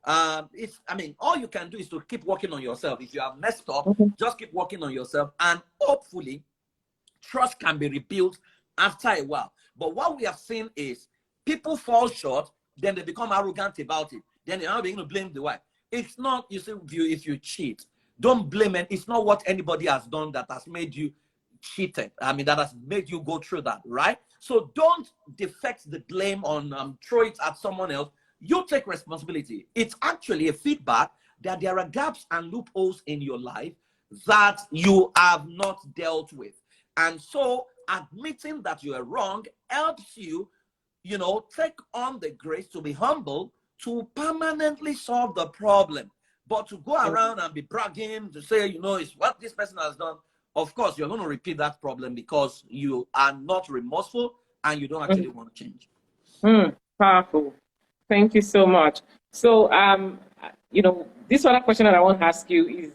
all you can do is to keep working on yourself. If you have messed up, just keep working on yourself, and hopefully trust can be rebuilt after a while. But what we have seen is people fall short, then they become arrogant about it. Then they're not beginning to blame the wife. It's not, you see, if you cheat, don't blame it. It's not what anybody has done that has made you cheated. I mean, that has made you go through that, right? So don't deflect the blame on, throw it at someone else. You take responsibility. It's actually a feedback that there are gaps and loopholes in your life that you have not dealt with. And so admitting that you are wrong helps you, you know, take on the grace to be humble, to permanently solve the problem. But to go around and be bragging, to say, you know, it's what this person has done, of course, you're going to repeat that problem because you are not remorseful and you don't actually want to change. Powerful. Thank you so much. So, you know, this other question that I want to ask you is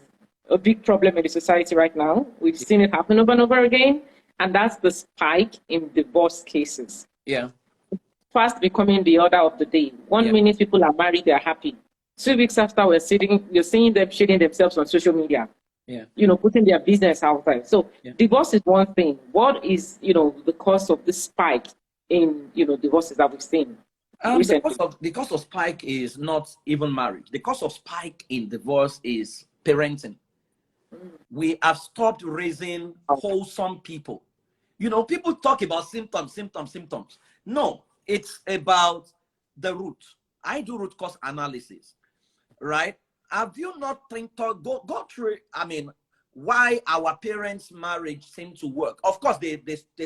a big problem in the society right now. We've seen it happen over and over again, and that's the spike in divorce cases. Yeah. Fast becoming the order of the day. One minute people are married, they're happy. 2 weeks after, you're seeing them shading themselves on social media. Yeah. You know, putting their business out there. So divorce is one thing. What is, you know, the cause of this spike in, you know, divorces that we've seen? The cause of spike is not even marriage. The cause of spike in divorce is parenting. We have stopped raising wholesome people. You know, people talk about symptoms. No, it's about the root. I do root cause analysis, right? Have you not go through, I mean, why our parents' marriage seemed to work? Of course, they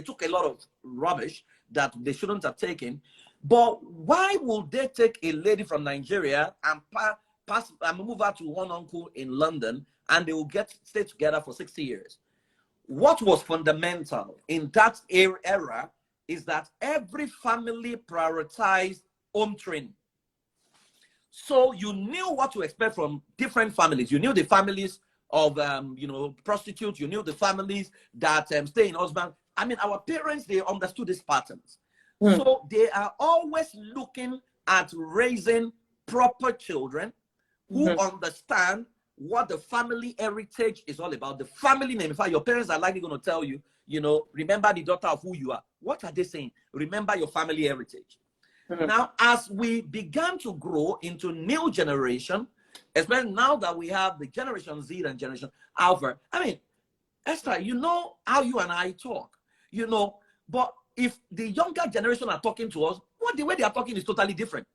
took a lot of rubbish that they shouldn't have taken. But why would they take a lady from Nigeria and move her to one uncle in London, and they will stay together for 60 years? What was fundamental in that era is that every family prioritized home training. So you knew what to expect from different families. You knew the families of, you know, prostitutes. You knew the families that stay in husband. I mean, our parents, they understood these patterns. So they are always looking at raising proper children who understand what the family heritage is all about. The family name. In fact, your parents are likely going to tell you, you know, remember the daughter of who you are. What are they saying? Remember your family heritage. Now, as we began to grow into new generation, especially now that we have the Generation Z and Generation Alpha, I mean, Esther, you know how you and I talk, you know, but if the younger generation are talking to us, the way they are talking is totally different,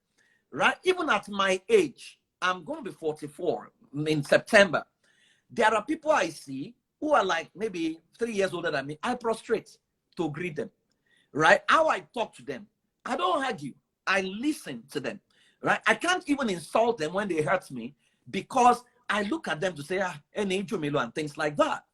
right? Even at my age, I'm going to be 44 in September. There are people I see who are like maybe 3 years older than me. I prostrate to greet them, right? How I talk to them, I don't argue. I listen to them, right? I can't even insult them when they hurt me because I look at them to say, and things like that.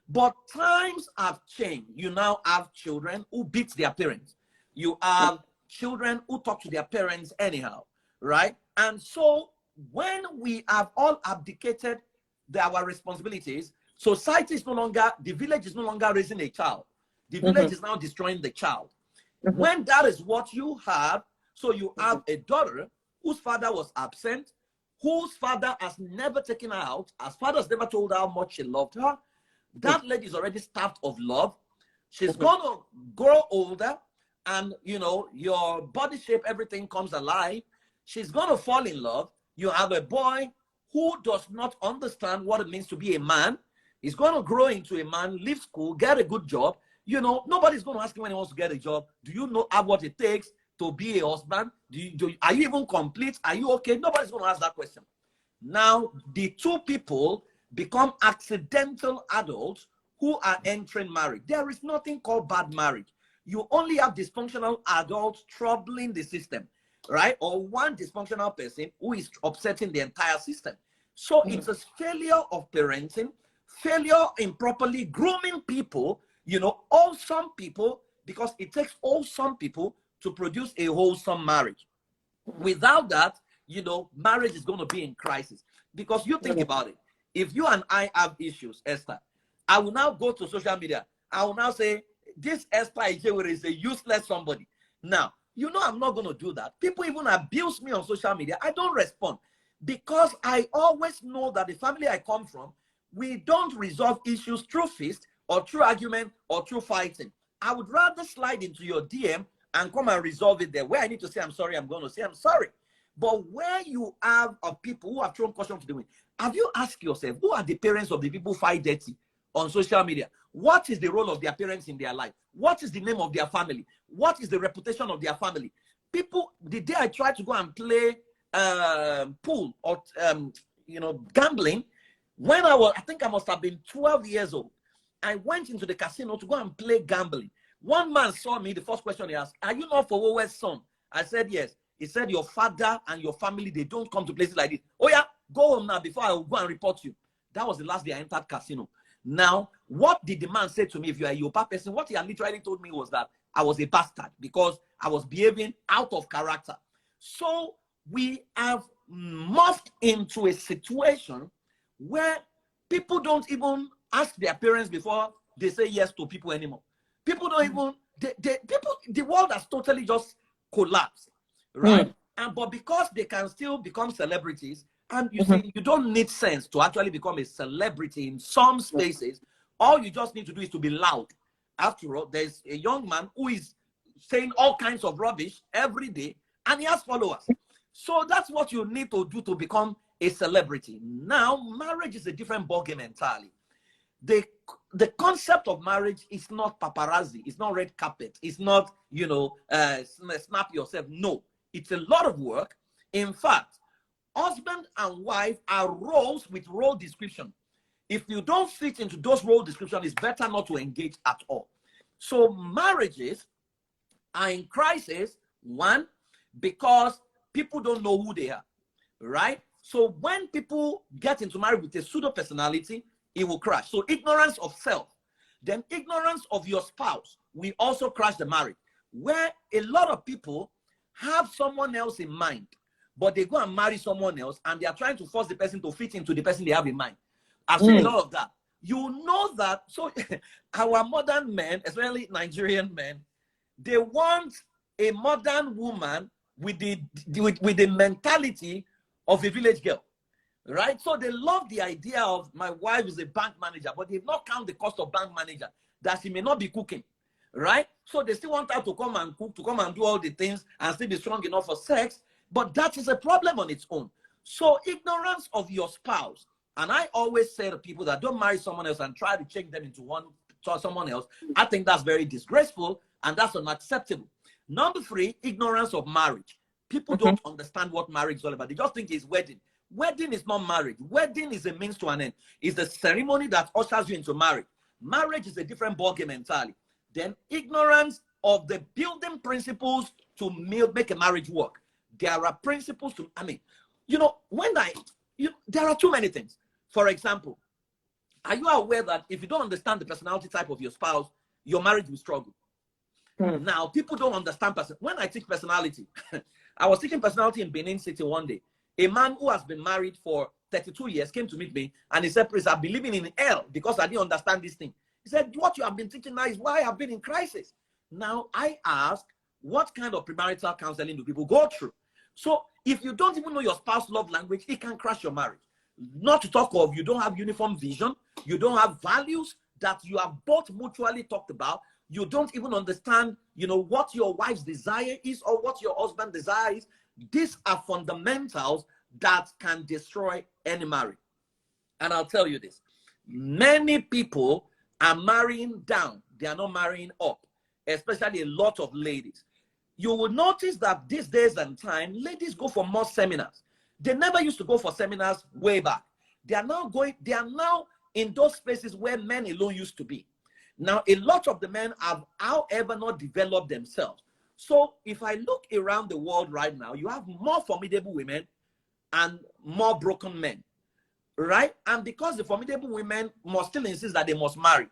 But times have changed. You now have children who beat their parents. You have children who talk to their parents anyhow, right? And so when we have all abdicated our responsibilities, society is no longer, the village is no longer raising a child. The village is now destroying the child. When that is what you have, so you have a daughter whose father was absent, whose father has never taken her out, as father has never told her how much he loved her. That lady is already starved of love. She's going to grow older, and, you know, your body shape, everything comes alive. She's going to fall in love. You have a boy who does not understand what it means to be a man. He's going to grow into a man, leave school, get a good job. You know, nobody's going to ask him when he wants to get a job. Do you know what it takes to be a husband? Are you even complete? Are you okay? Nobody's going to ask that question. Now, the two people become accidental adults who are entering marriage. There is nothing called bad marriage. You only have dysfunctional adults troubling the system, right? Or one dysfunctional person who is upsetting the entire system. So it's a failure of parenting, failure in properly grooming people, you know, wholesome people, because it takes wholesome people to produce a wholesome marriage. Without that, you know, marriage is going to be in crisis. Because you think about it. If you and I have issues, Esther, I will now go to social media. I will now say, this Esther Ijewere is a useless somebody. Now, you know I'm not going to do that. People even abuse me on social media. I don't respond because I always know that the family I come from, we don't resolve issues through fist or through argument or through fighting. I would rather slide into your DM and come and resolve it there. Where I need to say I'm sorry, I'm going to say I'm sorry. But where you have people who have thrown caution to the wind, have you asked yourself, who are the parents of the people who fight dirty on social media? What is the role of their parents in their life? What is the name of their family? What is the reputation of their family? People, the day I tried to go and play pool or gambling, when I think I must have been 12 years old, I went into the casino to go and play gambling. One man saw me. The first question he asked, "Are you not Fowowe's son?" I said, "Yes." He said, "Your father and your family, they don't come to places like this. Oh yeah, go home now before I will go and report you." That was the last day I entered casino. Now, what did the man say to me? If you are a Yoruba person, what he had literally told me was that I was a bastard because I was behaving out of character. So we have morphed into a situation where people don't even ask their parents before they say yes to people anymore. People don't even, the world has totally just collapsed, right? But because they can still become celebrities, and you see, you don't need sense to actually become a celebrity in some spaces. All you just need to do is to be loud. After all, there's a young man who is saying all kinds of rubbish every day, and he has followers. So that's what you need to do to become a celebrity. Now, marriage is a different ballgame entirely. The concept of marriage is not paparazzi. It's not red carpet. It's not, snap yourself. No, it's a lot of work. In fact, husband and wife are roles with role description. If you don't fit into those role descriptions, it's better not to engage at all. So marriages are in crisis, one, because people don't know who they are, right? So when people get into marriage with a pseudo personality, it will crash. So ignorance of self, then ignorance of your spouse will also crash the marriage, where a lot of people have someone else in mind, but they go and marry someone else and they are trying to force the person to fit into the person they have in mind. I've seen a lot of that. You know that. So our modern men, especially Nigerian men, they want a modern woman with the mentality of a village girl, right? So they love the idea of my wife is a bank manager, but they've not count the cost of bank manager, that she may not be cooking, right? So they still want her to come and cook, to come and do all the things and still be strong enough for sex, but that is a problem on its own. So ignorance of your spouse, and I always say to people that don't marry someone else and try to change them into someone else, I think that's very disgraceful and that's unacceptable. Number three, ignorance of marriage. People don't understand what marriage is all about. They just think it's wedding. Wedding is not marriage. Wedding is a means to an end. It's the ceremony that ushers you into marriage. Marriage is a different ballgame entirely. Then ignorance of the building principles to make a marriage work. There are principles to, there are too many things. For example, are you aware that if you don't understand the personality type of your spouse, your marriage will struggle? Now, people don't understand when I teach personality, I was teaching personality in Benin City one day. A man who has been married for 32 years came to meet me and he said, "Please, I've been living in hell because I didn't understand this thing." He said, "What you have been teaching now is why I've been in crisis." Now, I ask, what kind of premarital counseling do people go through? So if you don't even know your spouse's love language, it can crash your marriage. Not to talk of, you don't have uniform vision, you don't have values that you have both mutually talked about. You don't even understand, what your wife's desire is or what your husband's desire is. These are fundamentals that can destroy any marriage. And I'll tell you this. Many people are marrying down. They are not marrying up, especially a lot of ladies. You will notice that these days and time, ladies go for more seminars. They never used to go for seminars way back. They are now in those spaces where men alone used to be. Now, a lot of the men have, however, not developed themselves. So if I look around the world right now, you have more formidable women and more broken men, right? And because the formidable women must still insist that they must marry.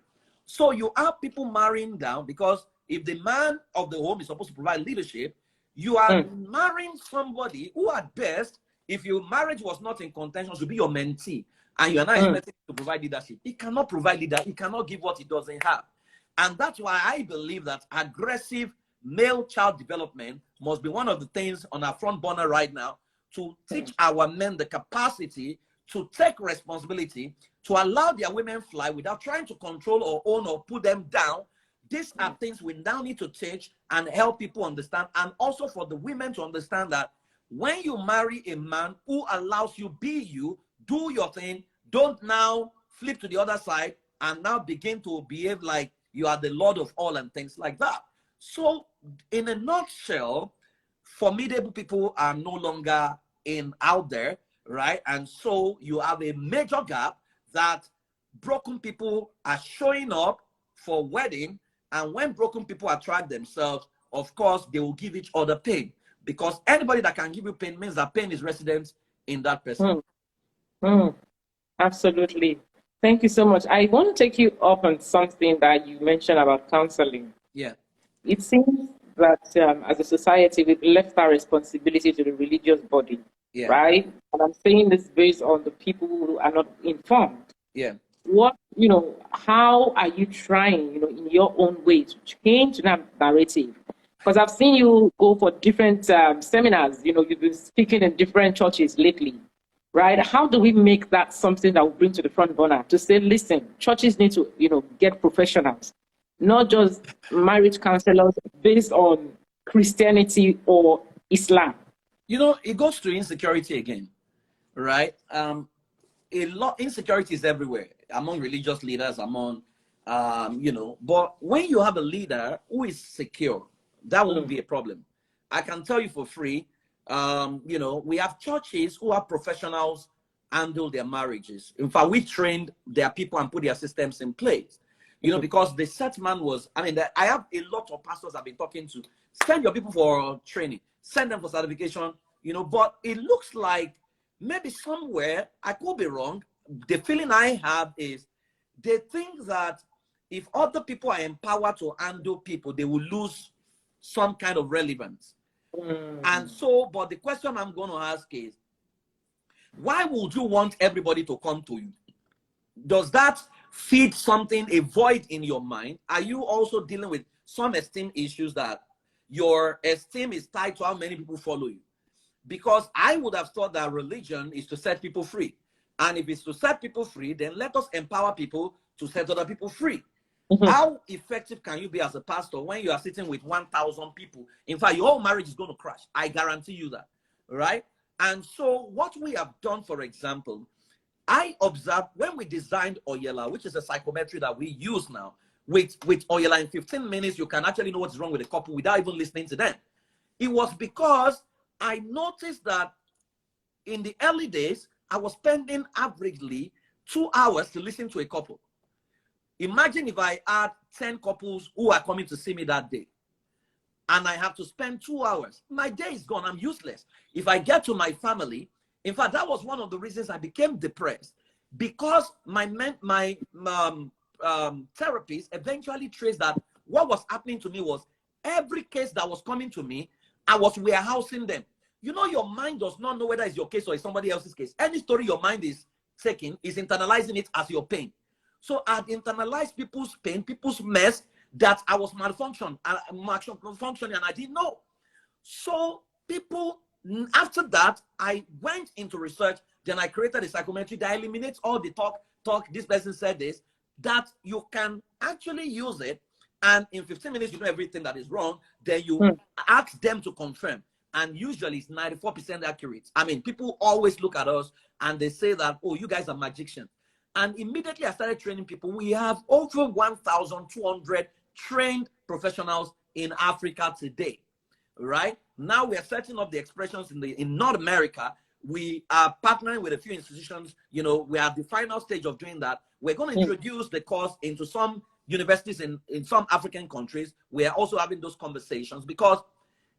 So you have people marrying down because if the man of the home is supposed to provide leadership, you are marrying somebody who at best, if your marriage was not in contention, should be your mentee. And you are not expecting to provide leadership. He cannot provide leadership. He cannot give what he doesn't have. And that's why I believe that aggressive male child development must be one of the things on our front burner right now to teach our men the capacity to take responsibility, to allow their women fly without trying to control or own or put them down. these are things we now need to teach and help people understand, and also for the women to understand that when you marry a man who allows you be you, do your thing, don't now flip to the other side and now begin to behave like you are the Lord of all and things like that. So in a nutshell, formidable people are no longer out there, right? And so you have a major gap that broken people are showing up for wedding, and when broken people attract themselves, of course, they will give each other pain, because anybody that can give you pain means that pain is resident in that person. Absolutely. Thank you so much. I want to take you up on something that you mentioned about counseling. Yeah. It seems that as a society, we've left our responsibility to the religious body, Yeah. right? And I'm saying this based on the people who are not informed. Yeah. What, how are you trying, in your own way to change that narrative? Because I've seen you go for different seminars, you've been speaking in different churches lately, right? How do we make that something that will bring to the front burner to say, listen, churches need to, get professionals, not just marriage counselors based on Christianity or Islam? It goes to insecurity again, right? A lot insecurity is everywhere among religious leaders, among but when you have a leader who is secure, that won't be a problem. I can tell you for free, we have churches who have professionals handle their marriages. In fact, we trained their people and put their systems in place, because the set man was, I have a lot of pastors I've been talking to. Send your people for training, send them for certification, but it looks like maybe somewhere, I could be wrong, the feeling I have is they think that if other people are empowered to handle people, they will lose some kind of relevance. And so, but the question I'm going to ask is, why would you want everybody to come to you? Does that feed something, a void in your mind? Are you also dealing with some esteem issues that your esteem is tied to how many people follow you? Because I would have thought that religion is to set people free. And if it's to set people free, then let us empower people to set other people free. How effective can you be as a pastor when you are sitting with 1,000 people? In fact, your whole marriage is going to crash. I guarantee you that, right? And so what we have done, for example, I observed when we designed Oyela, which is a psychometry that we use now, with Oyela, in 15 minutes, you can actually know what's wrong with a couple without even listening to them. It was because I noticed that in the early days, I was spending averagely 2 hours to listen to a couple. Imagine if I had 10 couples who are coming to see me that day, and I have to spend 2 hours. My day is gone. I'm useless. If I get to my family, in fact, that was one of the reasons I became depressed, because my therapist eventually traced that what was happening to me was every case that was coming to me, I was warehousing them. Your mind does not know whether it's your case or it's somebody else's case. Any story your mind is taking is internalizing it as your pain. So I'd internalized people's pain, people's mess, that I was malfunctioning, and I didn't know. So people, after that, I went into research. Then I created a psychometry that eliminates all the talk. This person said this, that you can actually use it. And in 15 minutes, you know everything that is wrong. Then you ask them to confirm. And usually it's 94% accurate. People always look at us and they say that, oh, you guys are magicians. And immediately I started training people. We have over 1,200 trained professionals in Africa today, right? Now we are setting up the expressions in North America. We are partnering with a few institutions. We are at the final stage of doing that. We're going to introduce the course into some universities in some African countries. We are also having those conversations, because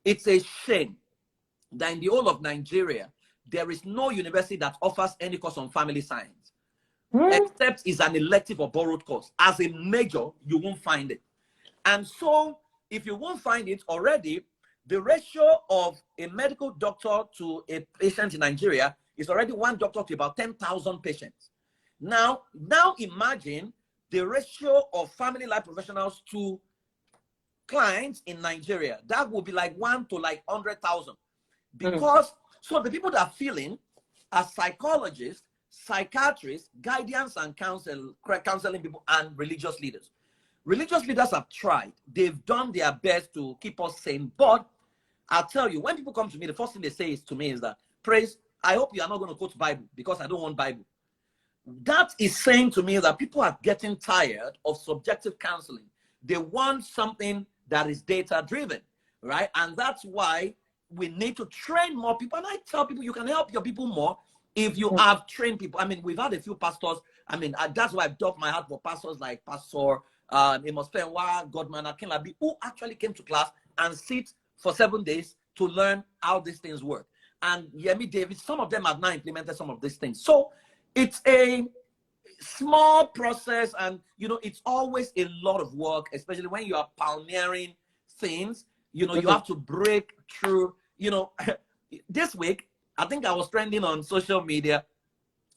it's a shame that in the whole of Nigeria, there is no university that offers any course on family science, except it's an elective or borrowed course. As a major, you won't find it. And so if you won't find it already, the ratio of a medical doctor to a patient in Nigeria is already 1 doctor to about 10,000 patients. Now imagine the ratio of family life professionals to clients in Nigeria. That would be like 1 to like 100,000. Because, so the people that are feeling as psychologists, psychiatrists, guidance and counseling people, and religious leaders. Religious leaders have tried. They've done their best to keep us sane. But I'll tell you, when people come to me, the first thing they say is to me is that, praise, I hope you are not going to quote Bible because I don't want Bible. That is saying to me that people are getting tired of subjective counseling. They want something that is data driven, right? And that's why we need to train more people. And I tell people, you can help your people more if you have trained people. I mean, we've had a few pastors. I mean, that's why I've dug my heart for pastors like Pastor Amos Penwa, Godman Akinlabi, who actually came to class and sit for 7 days to learn how these things work. And Yemi David, some of them have now implemented some of these things. So it's a small process, and you know, it's always a lot of work, especially when you are pioneering things. You know, you have to break through. You know, this week I think I was trending on social media,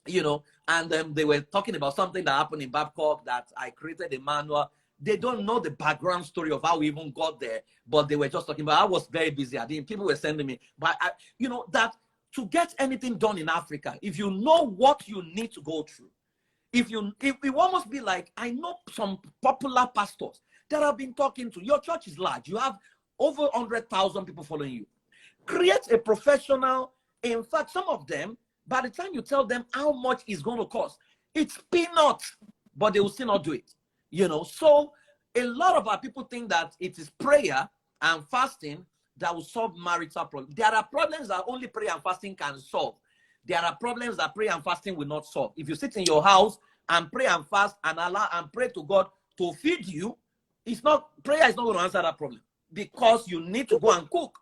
you know, and they were talking about something that happened in Babcock, that I created a manual. They don't know the background story of how we even got there, but they were just talking about. I was very busy. People were sending me, but you know, that to get anything done in Africa, if you know what you need to go through, if it almost be like, I know some popular pastors that I've been talking to. Your church is large. You have over 100,000 people following you. Create a professional. In fact, some of them, by the time you tell them how much it's going to cost, it's peanuts, but they will still not do it. You know, so a lot of our people think that it is prayer and fasting that will solve marital problems. There are problems that only prayer and fasting can solve. There are problems that prayer and fasting will not solve. If you sit in your house and pray and fast and allow and pray to God to feed you, prayer is not going to answer that problem, because you need to go and cook,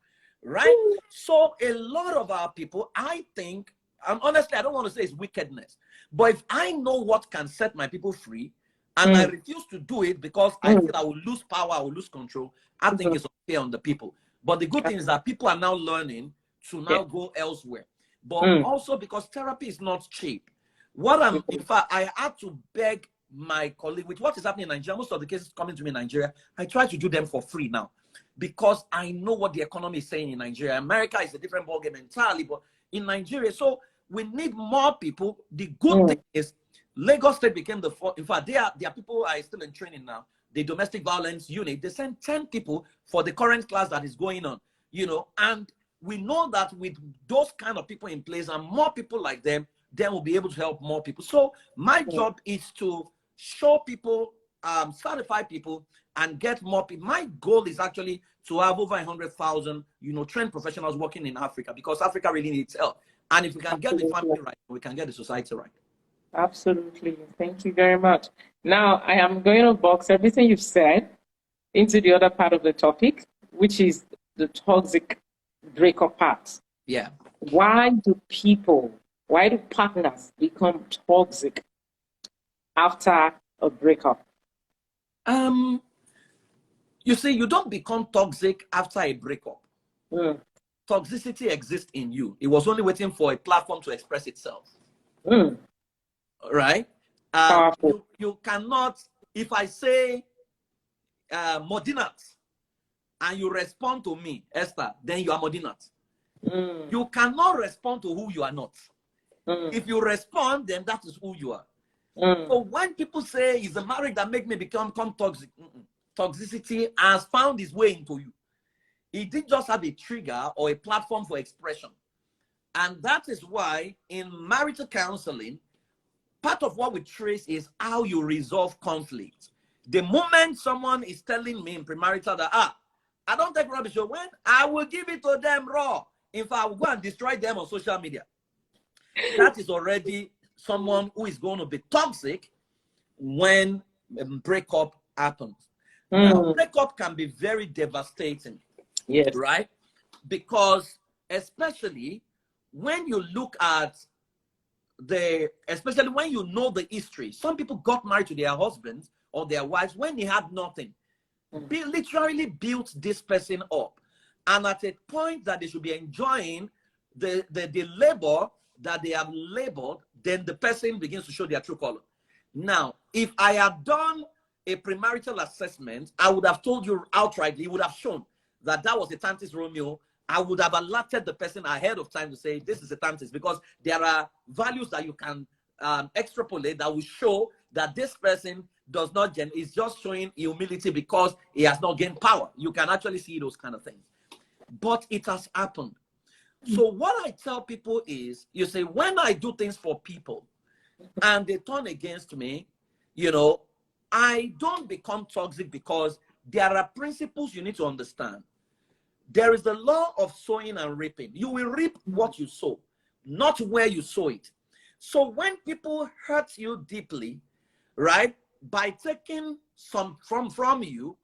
right? So a lot of our people, I think, and honestly, I don't want to say it's wickedness, but if I know what can set my people free, and I refuse to do it because I feel I will lose power, I will lose control, I think it's unfair on the people. But the good thing is that people are now learning to now go elsewhere. But also because therapy is not cheap. In fact, I had to beg my colleague, with what is happening in Nigeria, most of the cases coming to me in Nigeria, I try to do them for free now, because I know what the economy is saying in Nigeria. America is a different ballgame entirely, but in Nigeria, so we need more people. The good thing is Lagos State became the fourth. In fact, there are people are still in training now. The domestic violence unit, they sent 10 people for the current class that is going on, you know, and we know that with those kind of people in place and more people like them, then we'll be able to help more people. So my job is to show people, certify people, and get more people. My goal is actually to have over 100,000, you know, trained professionals working in Africa, because Africa really needs help. And if we can get the family right, we can get the society right. Absolutely. Thank you very much. Now, I am going to box everything you've said into the other part of the topic, which is the toxic breakup part. Yeah. Why do partners become toxic after a breakup? You see, you don't become toxic after a breakup. Toxicity exists in you. It was only waiting for a platform to express itself. Right? You cannot, if I say Modinat and you respond to me, Esther, then you are Modinat. You cannot respond to who you are not. If you respond, then that is who you are. So when people say it's the marriage that make me become toxic, toxicity has found its way into you. It didn't just have a trigger or a platform for expression. And that is why in marital counseling, part of what we trace is how you resolve conflict. The moment someone is telling me in premarital that, I don't take rubbish, when I will give it to them raw. In fact, I will go and destroy them on social media. That is already someone who is going to be toxic when a breakup happens. Now, breakup can be very devastating. Yes. Right? Because especially when you look at especially when you know the history, some people got married to their husbands or their wives when they had nothing. They literally built this person up. And at a point that they should be enjoying the labor that they have labored, then the person begins to show their true color. Now, if I had done a premarital assessment, I would have told you outrightly, it would have shown that was a Tantis Romeo. I would have alerted the person ahead of time to say, this is a Tantis, because there are values that you can extrapolate that will show that this person does not is just showing humility because he has not gained power. You can actually see those kind of things. But it has happened. So what I tell people is, you say, when I do things for people and they turn against me, you know, I don't become toxic, because there are principles you need to understand. There is the law of sowing and reaping. You will reap what you sow, not where you sow it. So when people hurt you deeply, right, by taking some from you,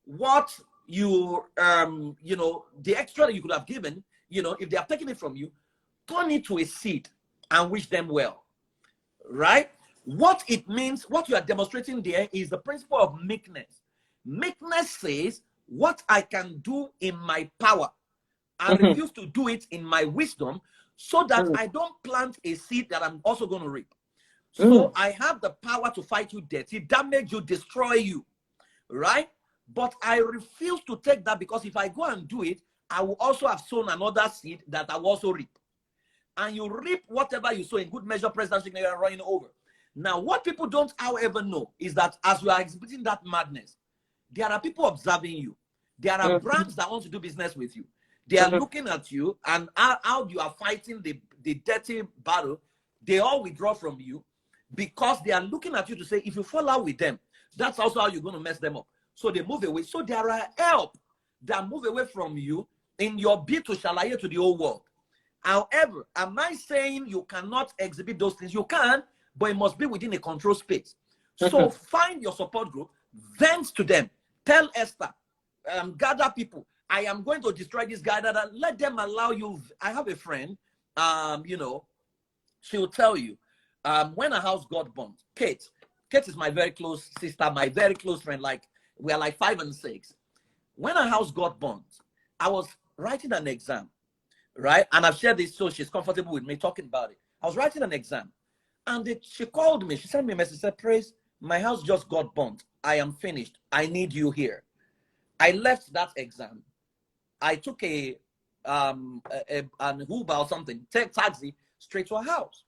what you, you know, the extra that you could have given, you know, if they have taken it from you, turn it to a seed and wish them well, right? What it means, what you are demonstrating there is the principle of meekness. Meekness says, what I can do in my power, I refuse to do it in my wisdom, so that I don't plant a seed that I'm also going to reap. So I have the power to fight you dirty, damage you, destroy you, right? But I refuse to take that, because if I go and do it, I will also have sown another seed that I will also reap. And you reap whatever you sow, in good measure, pressed down, shaken, and running over. Now, what people don't, however, know is that as you are exhibiting that madness, there are people observing you. There are brands that want to do business with you. They are looking at you, and how you are fighting the dirty battle, they all withdraw from you, because they are looking at you to say, if you fall out with them, that's also how you're going to mess them up. So they move away. So there are help that move away from you in your bid to shalaye to the whole world. However, am I saying you cannot exhibit those things? You can, but it must be within a control space. So find your support group, vent to them. Tell Esther, gather people. I am going to destroy this guy. Let them allow you. I have a friend, you know, she will tell you, when a house got burnt, Kate is my very close sister, my very close friend. Like, we are like 5 and 6. When a house got burnt, I was writing an exam, right? And I've shared this, so she's comfortable with me talking about it. I was writing an exam, and she called me. She sent me a message, said, Praise, my house just got burnt. I am finished. I need you here. I left that exam. I took an Uber or something, taxi straight to her house.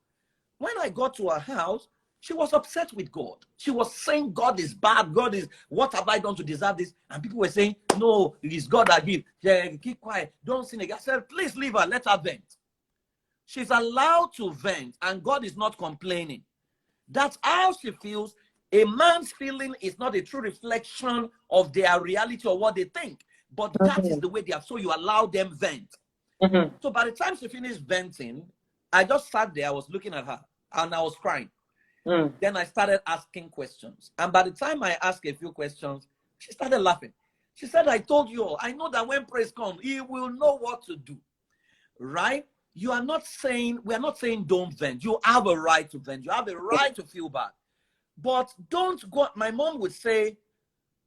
When I got to her house, she was upset with God. She was saying, God is bad. God is, what have I done to deserve this? And people were saying, no, it is God that gives. Yeah, keep quiet. Don't sin again. I said, please leave her. Let her vent. She's allowed to vent, and God is not complaining. That's how she feels. A man's feeling is not a true reflection of their reality or what they think, but that is the way they are. So you allow them vent. So by the time she finished venting, I just sat there. I was looking at her, and I was crying. Then I started asking questions. And by the time I asked a few questions, she started laughing. She said, I told you all, I know that when praise comes, he will know what to do. Right? You are not saying, we are not saying don't vent. You have a right to vent. You have a right to feel bad. But don't go, my mom would say,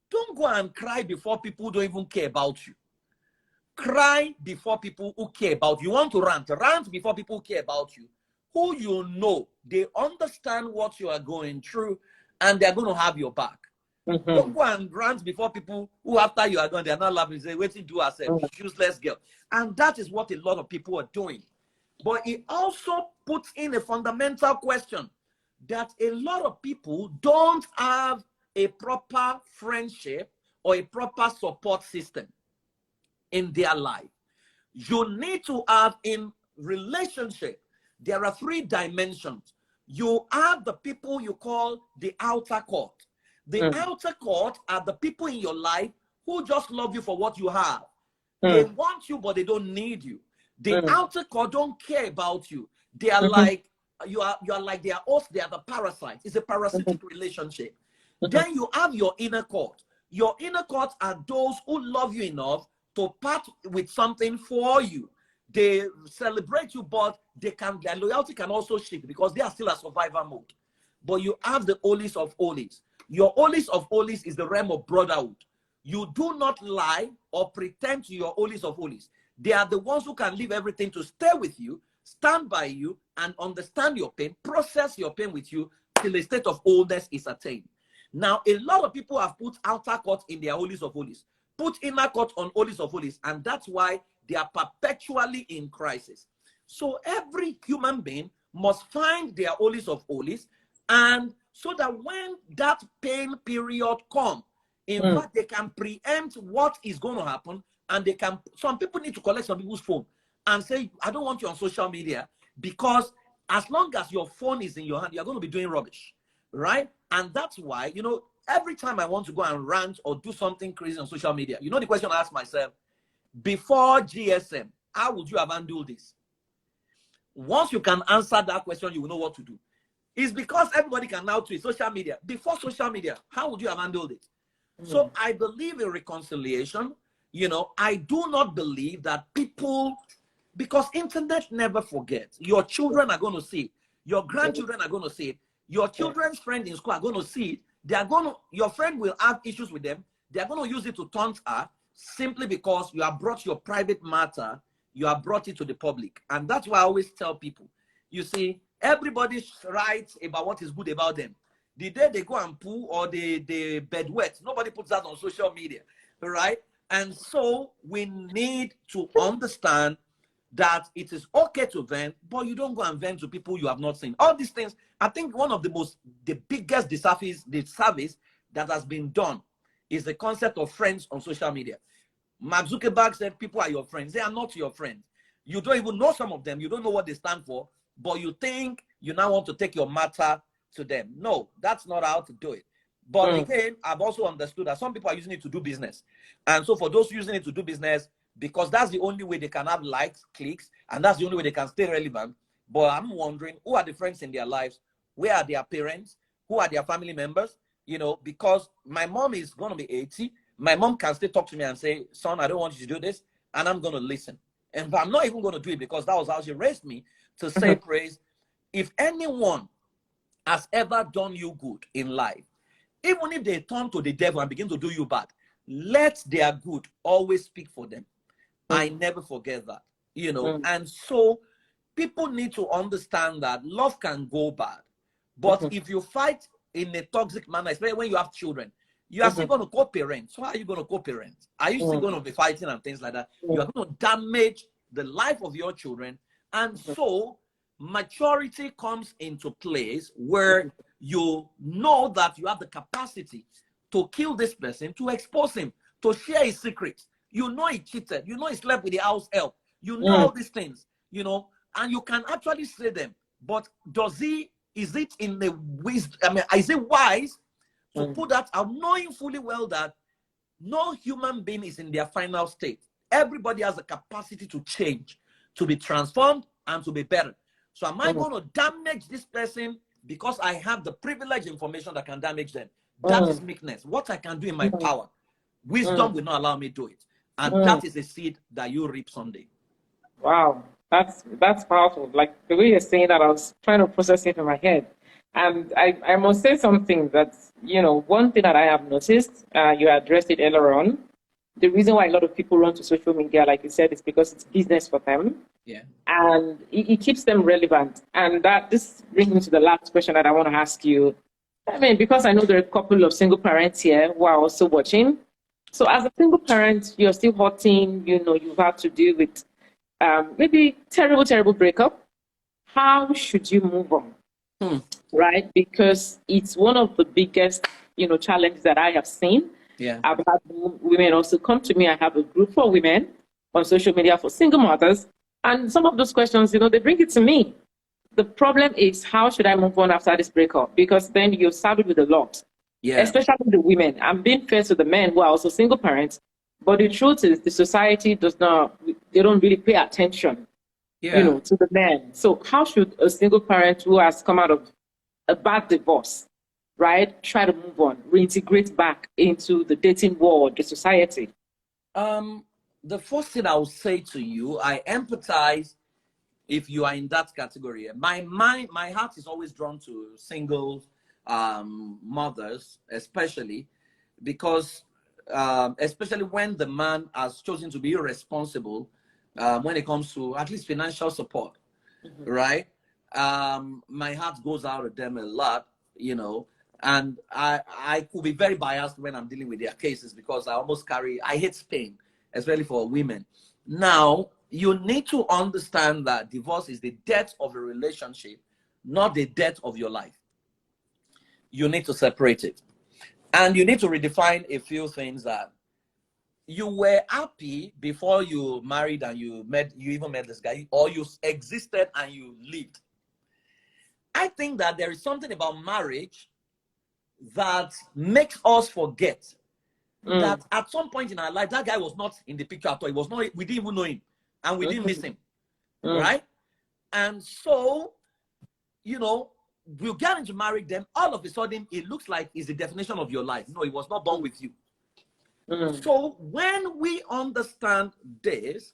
don't go and cry before people who don't even care about you. Cry before people who care about you. You want to rant before people who care about you. Who you know, they understand what you are going through, and they're going to have your back. Don't go and rant before people who, after you are gone, they're not laughing, say, wait till do ourselves, useless girl. And that is what a lot of people are doing. But it also puts in a fundamental question that a lot of people don't have a proper friendship or a proper support system in their life. You need to have, in relationship, there are 3 dimensions. You have the people you call the outer court. The outer court are the people in your life who just love you for what you have. They want you, but they don't need you. The outer court don't care about you. They are like, you are like their host, they are the parasites. It's a parasitic relationship. Then you have your inner court. Your inner court are those who love you enough to part with something for you. They celebrate you, but their loyalty can also shift because they are still a survivor mode. But you have the holies of holies. Your holies of holies is the realm of brotherhood. You do not lie or pretend to your holies of holies. They are the ones who can leave everything to stay with you, stand by you, and understand your pain, process your pain with you till a state of wholeness is attained. Now, a lot of people have put outer court in their holies of holies, put inner court on holies of holies, and that's why they are perpetually in crisis. So every human being must find their holies of holies, and so that when that pain period comes, in fact, they can preempt what is going to happen, and they can, some people need to collect some people's phone and say, I don't want you on social media, because as long as your phone is in your hand, you're going to be doing rubbish, right? And that's why, you know, every time I want to go and rant or do something crazy on social media, you know the question I ask myself, before GSM, how would you have handled this? Once you can answer that question, you will know what to do. It's because everybody can now tweet social media. Before social media, how would you have handled it? So I believe in reconciliation. You know, I do not believe that people, because internet never forgets. Your children are going to see it. Your grandchildren are going to see it. Your children's friends in school are going to see it. They are going to, your friend will have issues with them. They are going to use it to taunt her simply because you have brought your private matter, you have brought it to the public. And that's why I always tell people, you see, everybody writes about what is good about them. The day they go and poo or they bed wet, nobody puts that on social media, right? And so we need to understand that it is okay to vent, but you don't go and vent to people you have not seen. All these things, I think one of the biggest disservice that has been done is the concept of friends on social media. Mark Zuckerberg said people are your friends. They are not your friends. You don't even know some of them. You don't know what they stand for, but you think you now want to take your matter to them. No, that's not how to do it. But again, I've also understood that some people are using it to do business. And so for those using it to do business, because that's the only way they can have likes, clicks, and that's the only way they can stay relevant. But I'm wondering, who are the friends in their lives? Where are their parents? Who are their family members? You know, because my mom is going to be 80. My mom can still talk to me and say, son, I don't want you to do this. And I'm going to listen. And I'm not even going to do it because that was how she raised me to say, praise. If anyone has ever done you good in life, even if they turn to the devil and begin to do you bad, let their good always speak for them. I never forget that, you know. And so people need to understand that love can go bad. But if you fight in a toxic manner, especially when you have children, you are still going to co-parent. So how are you going to co-parent? Are you still going to be fighting and things like that? You are going to damage the life of your children. And so maturity comes into place where you know that you have the capacity to kill this person, to expose him, to share his secrets. You know he cheated. You know he slept with the house help. You know all these things, you know, and you can actually say them. But is it in the wisdom? I mean, is it wise to put that out, knowing fully well that no human being is in their final state? Everybody has the capacity to change, to be transformed, and to be better. So am I going to damage this person because I have the privileged information that can damage them? That is meekness. What I can do in my power. Wisdom will not allow me to do it. And that is a seed that you reap someday. Wow, that's powerful. Like the way you're saying that, I was trying to process it in my head. And I must say something that, you know, one thing that I have noticed, you addressed it earlier on. The reason why a lot of people run to social media, like you said, is because it's business for them. Yeah. And it keeps them relevant. And this brings me to the last question that I want to ask you. I mean, because I know there are a couple of single parents here who are also watching. So as a single parent, you're still hurting, you know, you've had to deal with maybe terrible breakup. How should you move on? Right? Because it's one of the biggest, you know, challenges that I have seen. Yeah. I've had women also come to me. I have a group for women on social media for single mothers. And some of those questions, you know, they bring it to me. The problem is, how should I move on after this breakup? Because then you're saddled with a lot. Yeah. Especially the women. I'm being fair to the men who are also single parents. But the truth is, the society they don't really pay attention, you know, to the men. So how should a single parent who has come out of a bad divorce, right, try to move on, reintegrate back into the dating world, the society? The first thing I will say to you, I empathize if you are in that category. My heart is always drawn to single mothers, especially because especially when the man has chosen to be irresponsible when it comes to at least financial support, right? My heart goes out to them a lot, you know, and I could be very biased when I'm dealing with their cases because I hate pain, especially for women. Now, you need to understand that divorce is the death of a relationship not the death of your life. You need to separate it. And you need to redefine a few things that you were happy before you married and you even met this guy, or you existed and you lived. I think that there is something about marriage that makes us forget that at some point in our life, that guy was not in the picture at all. He was not, we didn't even know him, and we didn't miss him, right? And so, you know, you get into marriage, then all of a sudden, it looks like it's the definition of your life. No, it was not done with you. So when we understand this,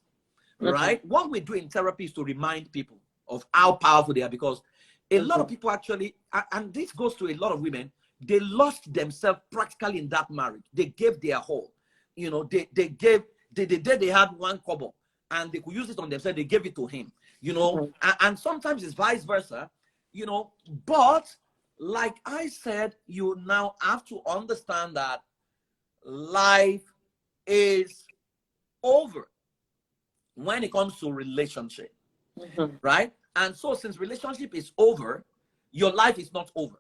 right, what we do in therapy is to remind people of how powerful they are, because a lot of people actually, and this goes to a lot of women, they lost themselves practically in that marriage. They gave their whole. You know, they had one kobo and they could use it on themselves. They gave it to him, you know, and sometimes it's vice versa, you know. But like I said, you now have to understand that life is over when it comes to relationship, right? And so since relationship is over, your life is not over.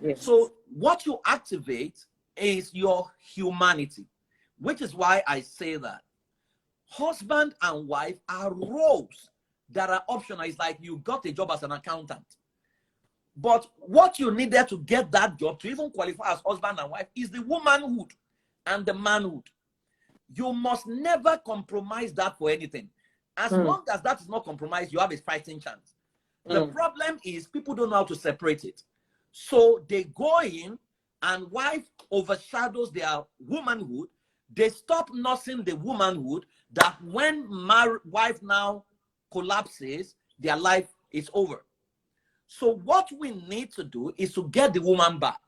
Yes. So what you activate is your humanity, which is why I say that husband and wife are roles that are optional. It's like you got a job as an accountant, but what you needed to get that job, to even qualify as husband and wife, is the womanhood and the manhood. You must never compromise that for anything. As long as that is not compromised, you have a fighting chance. The problem is people don't know how to separate it. So they go in, and wife overshadows their womanhood. They stop nursing the womanhood, that when wife now collapses, their life is over. So what we need to do is to get the woman back,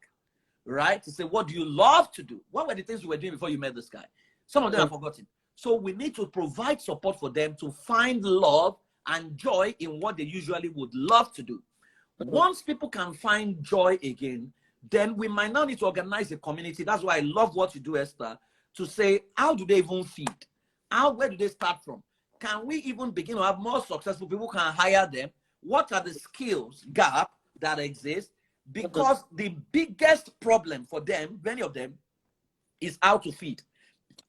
right? To say, what do you love to do? What were the things you were doing before you met this guy? Some of them are forgotten. So we need to provide support for them to find love and joy in what they usually would love to do. Once people can find joy again, then we might now need to organize a community. That's why I love what you do, Esther, to say, how do they even feed? Where do they start from? Can we even begin to have more successful people? Can hire them? What are the skills gap that exist? Because the biggest problem for them, many of them, is how to feed,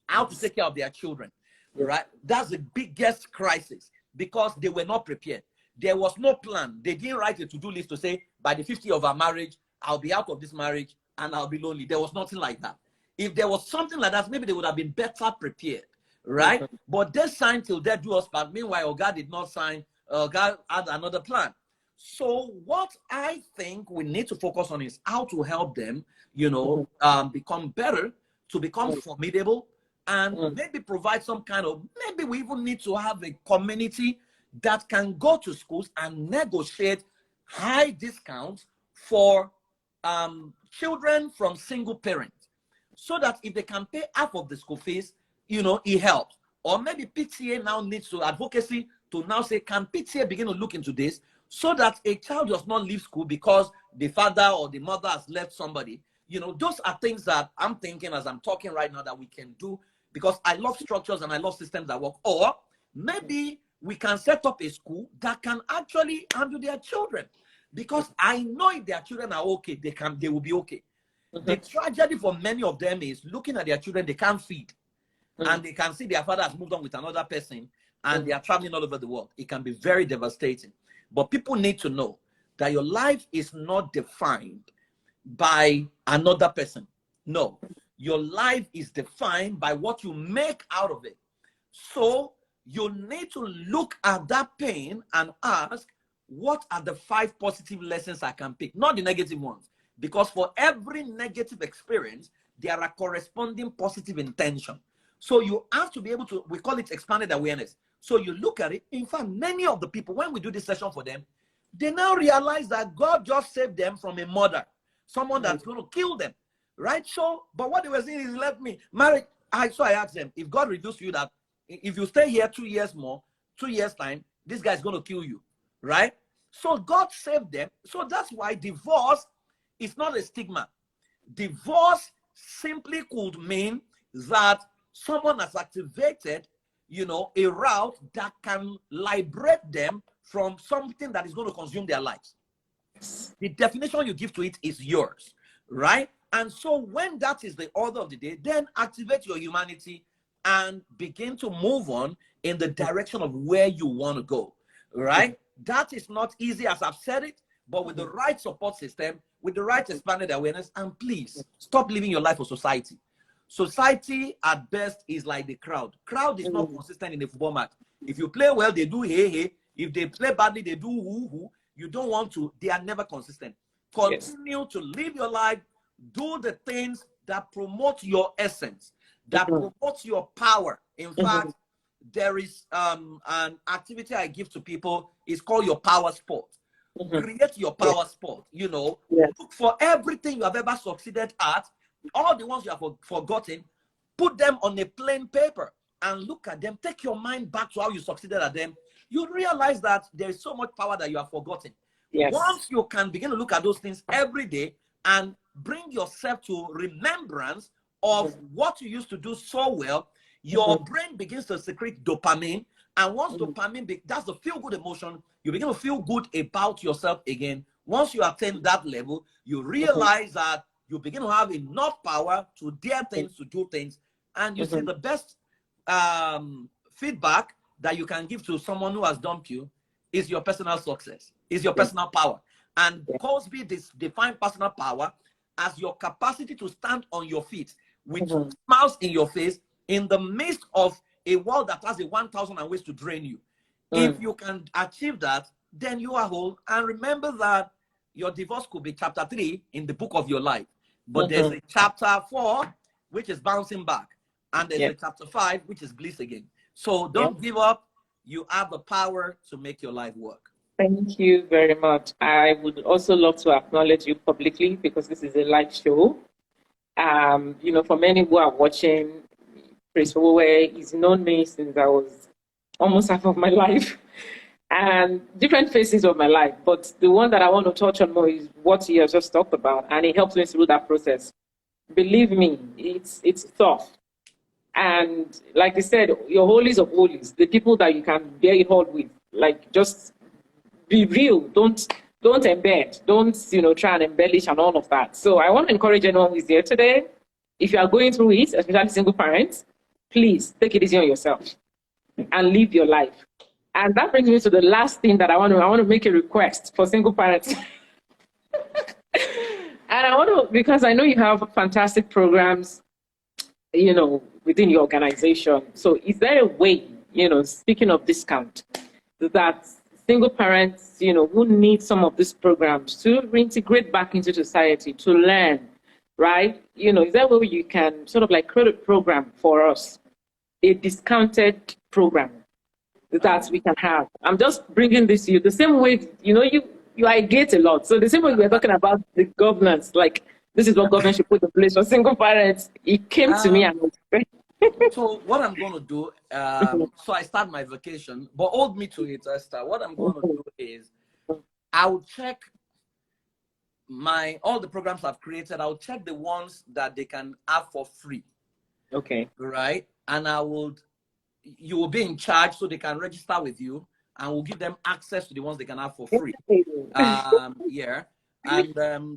how to take care of their children, right? That's the biggest crisis, because they were not prepared. There was no plan. They didn't write a to-do list to say, by the 50th of our marriage, I'll be out of this marriage and I'll be lonely. There was nothing like that. If there was something like that, maybe they would have been better prepared, right? But they signed till death do us part. Meanwhile, God did not sign. God had another plan. So what I think we need to focus on is how to help them, you know, become better, to become formidable, and maybe provide some kind of, maybe we even need to have a community that can go to schools and negotiate high discounts for children from single parents, so that if they can pay half of the school fees, you know, it helps. Or maybe PTA now needs to advocacy to now say, can PTA begin to look into this, so that a child does not leave school because the father or the mother has left somebody. You know, those are things that I'm thinking as I'm talking right now that we can do, because I love structures and I love systems that work. Or maybe we can set up a school that can actually handle their children, because I know if their children are okay, they will be okay. The tragedy for many of them is looking at their children, they can't feed, and they can see their father has moved on with another person, and they are traveling all over the world. It can be very devastating. But people need to know that your life is not defined by another person. No, your life is defined by what you make out of it. So you need to look at that pain and ask, what are the 5 positive lessons I can pick? Not the negative ones. Because for every negative experience, there are corresponding positive intention. So you have to be able to, we call it expanded awareness. So you look at it. In fact, many of the people, when we do this session for them, they now realize that God just saved them from a murder, someone that's going to kill them, right? So, but what they were saying is, let me marry. So I asked them, if God reduced you that, if you stay here 2 years more, 2 years time, this guy's going to kill you, right? So God saved them. So that's why divorce is not a stigma. Divorce simply could mean that someone has activated, you know, a route that can liberate them from something that is going to consume their lives. The definition you give to it is yours, right? And so when that is the order of the day, then activate your humanity and begin to move on in the direction of where you want to go, right? That is not easy, as I've said it, but with the right support system, with the right expanded awareness, and please stop living your life for society. Society at best is like the crowd. Crowd is not consistent in the football match. If you play well, they do hey hey. If they play badly, they do whoo whoo. You don't want to, they are never consistent. Continue to live your life, do the things that promote your essence, that promotes your power. In fact, there is an activity I give to people. It's called your power sport. Create your power sport. You know, look for everything you have ever succeeded at, all the ones you have forgotten, put them on a plain paper and look at them. Take your mind back to how you succeeded at them. You realize that there is so much power that you have forgotten. Once you can begin to look at those things every day and bring yourself to remembrance of what you used to do so well, your brain begins to secrete dopamine. And once dopamine, that's the feel-good emotion, you begin to feel good about yourself again. Once you attain that level, you realize that you begin to have enough power to dare things, to do things. And you see the best feedback that you can give to someone who has dumped you is your personal success, is your personal power. And Cosby define personal power as your capacity to stand on your feet with smiles in your face in the midst of a world that has a 1,000 ways to drain you. If you can achieve that, then you are whole. And remember that your divorce could be chapter 3 in the book of your life. But there's a chapter 4, which is bouncing back. And there's a chapter 5, which is bliss again. So don't give up. You have the power to make your life work. Thank you very much. I would also love to acknowledge you publicly because this is a live show. You know, for many who are watching, Chris Fowowe, he's known me since I was almost half of my life and different phases of my life. But the one that I want to touch on more is what he has just talked about, and it helps me through that process. Believe me, it's tough. And like I said, your holies of holies, the people that you can bear it all with, like just be real. Don't embed. Don't, you know, try and embellish and all of that. So I want to encourage anyone who is here today, if you are going through it, especially single parents, please take it easy on yourself and live your life. And that brings me to the last thing that I want to make a request for single parents. And I want to, because I know you have fantastic programs, you know, within your organization. So is there a way, you know, speaking of discount, that single parents, you know, who need some of these programs to reintegrate back into society, to learn, right? You know, is there a way you can sort of like create a program for us, a discounted program that we can have? I'm just bringing this to you the same way, you know, you ideate a lot. So the same way we're talking about the governance, like this is what government should put in place for single parents. It came to me and so what I'm going to do, so I start my vacation, but hold me to it, Esther. What I'm going to do is I'll check all the programs I've created. I'll check the ones that they can have for free. Okay. Right. And you will be in charge so they can register with you, and we'll give them access to the ones they can have for free. Yeah. And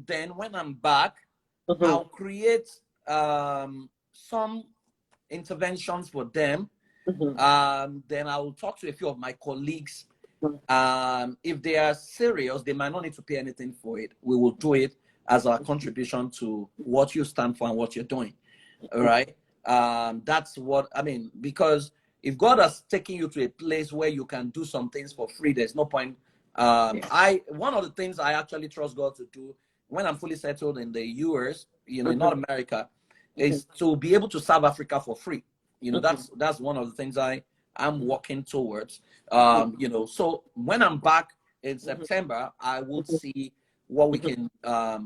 then when I'm back, I'll create some interventions for them. Then I will talk to a few of my colleagues. If they are serious, they might not need to pay anything for it. We will do it as a contribution to what you stand for and what you're doing. All right. That's what I mean, because if God has taken you to a place where you can do some things for free, there's no point. One of the things I actually trust God to do when I'm fully settled in the US, you know, in North America, is to be able to serve Africa for free. You know, that's one of the things I'm working towards. You know, so when I'm back in September, I will see what we can,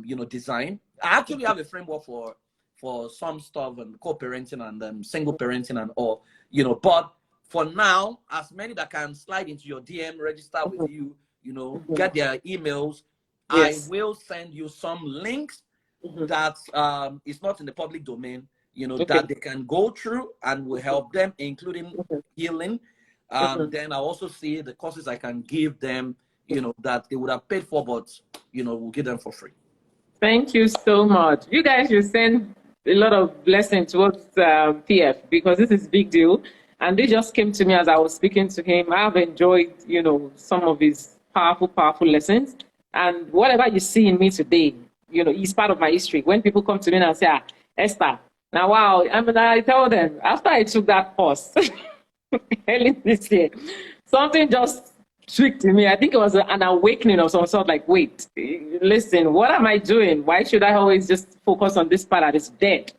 you know, design. I actually have a framework for some stuff and co-parenting and single parenting and all, you know, but for now, as many that can slide into your DM, register with you, you know, get their emails, I will send you some links that is not in the public domain, you know, that they can go through and will help them, including healing. Then I'll also see the courses I can give them, you know, that they would have paid for, but, you know, we'll give them for free. Thank you so much. You guys should send a lot of blessings towards PF, because this is big deal. And they just came to me as I was speaking to him. I've enjoyed, you know, some of his powerful, powerful lessons. And whatever you see in me today, you know, is part of my history. When people come to me and say, Esther, now, wow, I mean, I tell them, after I took that course early this year, something just tricked me. I think it was an awakening of some sort, like, wait, listen, what am I doing? Why should I always just focus on this part that is dead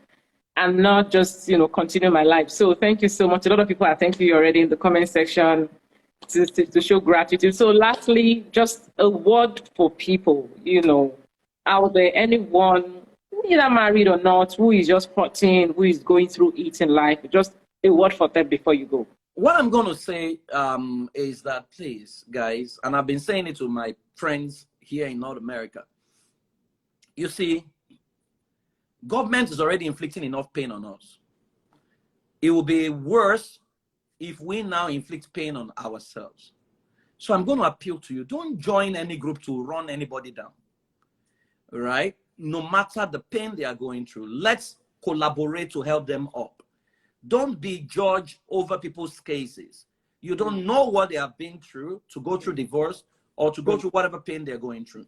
and not just, you know, continue my life? So thank you so much. A lot of people are thanking you already in the comment section to show gratitude. So lastly, just a word for people, you know, out there, anyone, either married or not, who is just hurting, who is going through it in life, just a word for them before you go. What I'm going to say is that, please, guys, and I've been saying it to my friends here in North America. You see, government is already inflicting enough pain on us. It will be worse if we now inflict pain on ourselves. So I'm going to appeal to you. Don't join any group to run anybody down. Right? No matter the pain they are going through, let's collaborate to help them up. Don't be judged over people's cases. You don't know what they have been through to go through divorce or to go through whatever pain they're going through.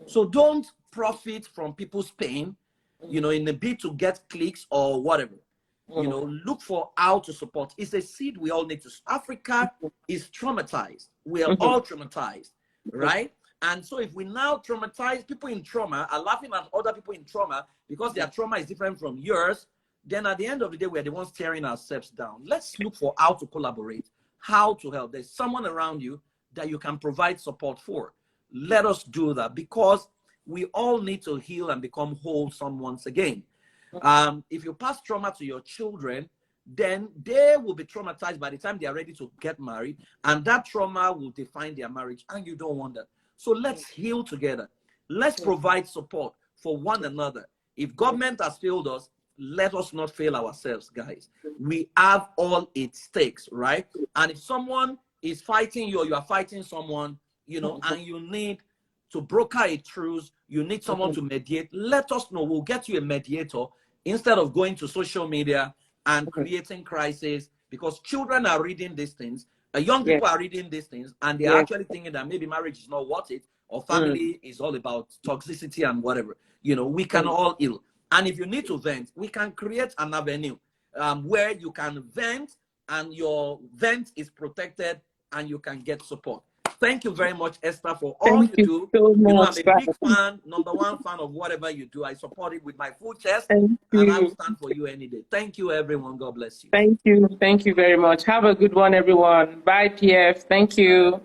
So don't profit from people's pain, you know, in a bid to get clicks or whatever. You know, look for how to support. It's a seed we all need to. Africa is traumatized. We are all traumatized, right? And so if we now traumatize people in trauma, are laughing at other people in trauma because their trauma is different from yours, then at the end of the day, we're the ones tearing ourselves down. Let's look for how to collaborate, how to help. There's someone around you that you can provide support for. Let us do that, because we all need to heal and become wholesome once again. If you pass trauma to your children, then they will be traumatized by the time they are ready to get married, and that trauma will define their marriage, and you don't want that. So let's heal together. Let's provide support for one another. If government has failed us, let us not fail ourselves, guys. We have all it takes, right? And if someone is fighting you, or you are fighting someone, you know, and you need to broker a truce, you need someone to mediate, let us know. We'll get you a mediator instead of going to social media and creating crisis, because children are reading these things, young people are reading these things, and they're actually thinking that maybe marriage is not worth it, or family is all about toxicity and whatever. You know, we can all heal. And if you need to vent, we can create an avenue where you can vent, and your vent is protected, and you can get support. Thank you very much, Esther, for all you do. So you know, I'm much, a big fan, #1 fan of whatever you do. I support it with my full chest, and I will stand for you any day. Thank you, everyone. God bless you. Thank you. Thank you very much. Have a good one, everyone. Bye, PF. Thank you.